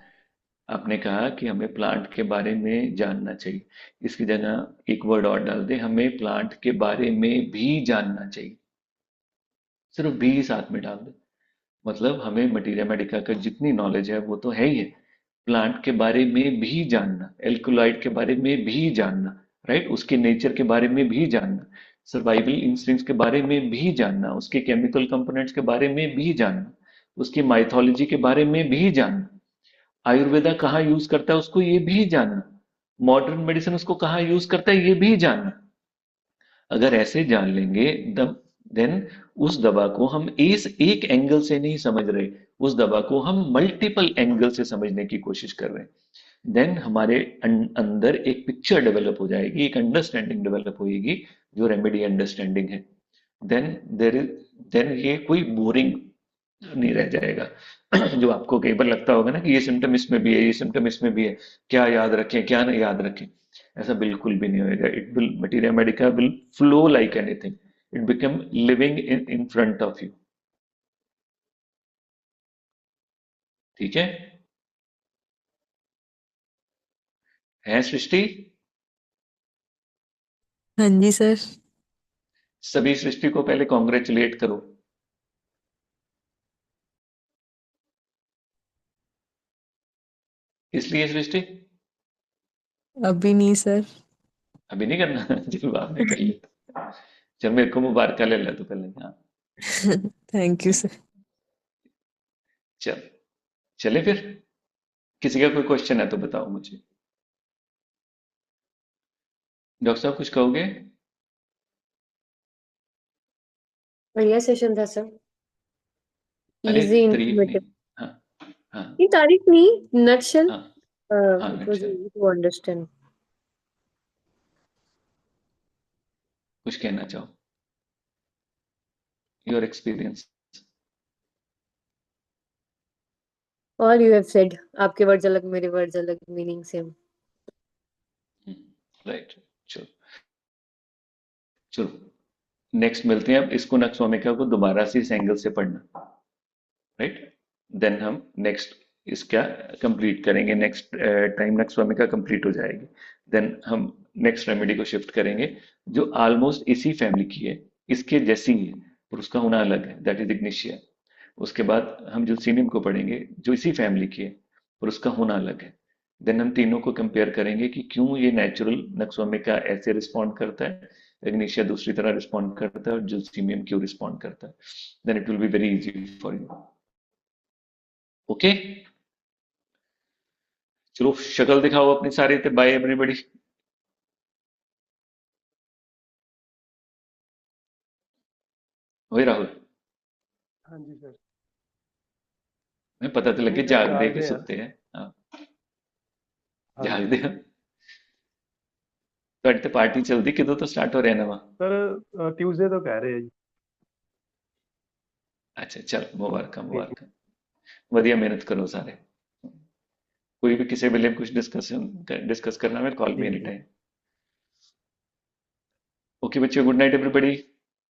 आपने कहा कि हमें प्लांट के बारे में जानना चाहिए, इसकी जगह एक वर्ड और डाल दे, हमें प्लांट के बारे में भी जानना चाहिए। सिर्फ भी साथ में डाल दे, मतलब हमें मटीरिया मेडिका का जितनी नॉलेज है वो तो है ही है, प्लांट के बारे में भी जानना, एल्कोलॉइड के बारे में भी जानना, राइट, उसके नेचर के बारे में भी जानना, सर्वाइवल इंस्टिंक्ट्स के बारे में भी जानना, उसके केमिकल कंपोनेंट्स के बारे में भी जानना, उसकी माइथोलॉजी के बारे में भी जानना, आयुर्वेदा कहाँ यूज करता है उसको ये भी जानना, मॉडर्न मेडिसिन उसको कहाँ यूज करता है ये भी जानना। अगर ऐसे जान लेंगे देन उस दवा को हम इस एक एंगल से नहीं समझ रहे, उस दवा को हम मल्टीपल एंगल से समझने की कोशिश कर रहे हैं, देन हमारे अंदर एक पिक्चर डेवलप हो जाएगी, एक अंडरस्टैंडिंग डेवलप होगी, जो रेमेडी अंडरस्टैंडिंग है। देन देर इज देन ये कोई बोरिंग नहीं रह जाएगा। जो आपको कई बार लगता होगा ना कि ये सिम्टम इसमें भी है, ये सिम्टम इसमें भी है, क्या याद रखें क्या नहीं याद रखें, ऐसा बिल्कुल भी नहीं होएगा। It will materia medica will flow like anything, it become living in front of you. ठीक है सृष्टि? हाँ जी सर। सभी सृष्टि को पहले कॉन्ग्रेचुलेट करो। इसलिए सृष्टि अभी नहीं सर। अभी नहीं करना। चल बाद में कर ले। चल मेरे को मुबारक ले ला तू पहले। हाँ थैंक यू सर। चल चले फिर। किसी का कोई क्वेश्चन है तो बताओ मुझे। डॉक्टर साहब कुछ कहोगे? बढ़िया सेशन था सर, अरे इजी तारीफ नहीं। इंफॉर्मेटिव। हाँ हाँ ये तारीफ नहीं, नटशेल, हाँ हाँ इट वाज अच्छा। Easy to understand. कुछ कहना चाहो? Your experience. All you have said, आपके वर्ड्स अलग मेरे वर्ड्स अलग, मीनिंग सेम। राइट। चलो चलो नेक्स्ट मिलते हैं। अब इसको नक्सोमिका को दोबारा से इस एंगल से पढ़ना। राइट। देन हम नेक्स्ट इसका कंप्लीट करेंगे। नेक्स्ट टाइम नक्सोमिका कंप्लीट हो जाएगी। देन हम नेक्स्ट रेमेडी को शिफ्ट करेंगे जो ऑलमोस्ट इसी फैमिली की है, इसके जैसी ही है, पर उसका होना अलग है, दैट इज इग्निशिया। उसके बाद हम जुलसीनियम को पढ़ेंगे जो इसी फैमिली की है, पर उसका होना अलग है। देन हम तीनों को कंपेयर करेंगे कि क्यों ये नेचुरल नक्सोमिका ऐसे रिस्पॉन्ड करता है, इग्निशिया दूसरी तरह रिस्पॉन्ड करता है, और जुलसीनियम क्यों रिस्पॉन्ड करता है। Then it will be very easy for you. Okay चलो शक्ल दिखाओ अपनी सारी। Bye everybody. वही राहुल। हाँ जी सर। मैं पता तो लगे नहीं सर, जागदे जाग के रहे हैं। सुते हैं। हाँ हाँ जी जागदे हैं। ਤੁਹਾਡੀ ਤੇ ਪਾਰਟੀ ਚਲਦੀ ਕਿਦੋਂ ਤੋਂ ਸਟਾਰਟ ਹੋ ਰਿਹਾ ਨਵਾਂ? सर, ट्यूसडे तो कह रहे हैं जी। ਅੱਛਾ ਚਲ ਮੁਬਾਰਕਾਂ जी जी। ਮੁਬਾਰਕਾਂ। ਵਧੀਆ ਮਿਹਨਤ ਕਰੋ ਸਾਰੇ। ਕੋਈ ਵੀ ਕਿਸੇ ਵੇਲੇ ਕੁਝ डिस्कस करना है कॉल मी जी एनी जी। टाइम। ओके बच्चों गुड नाइट एवरीबॉडी।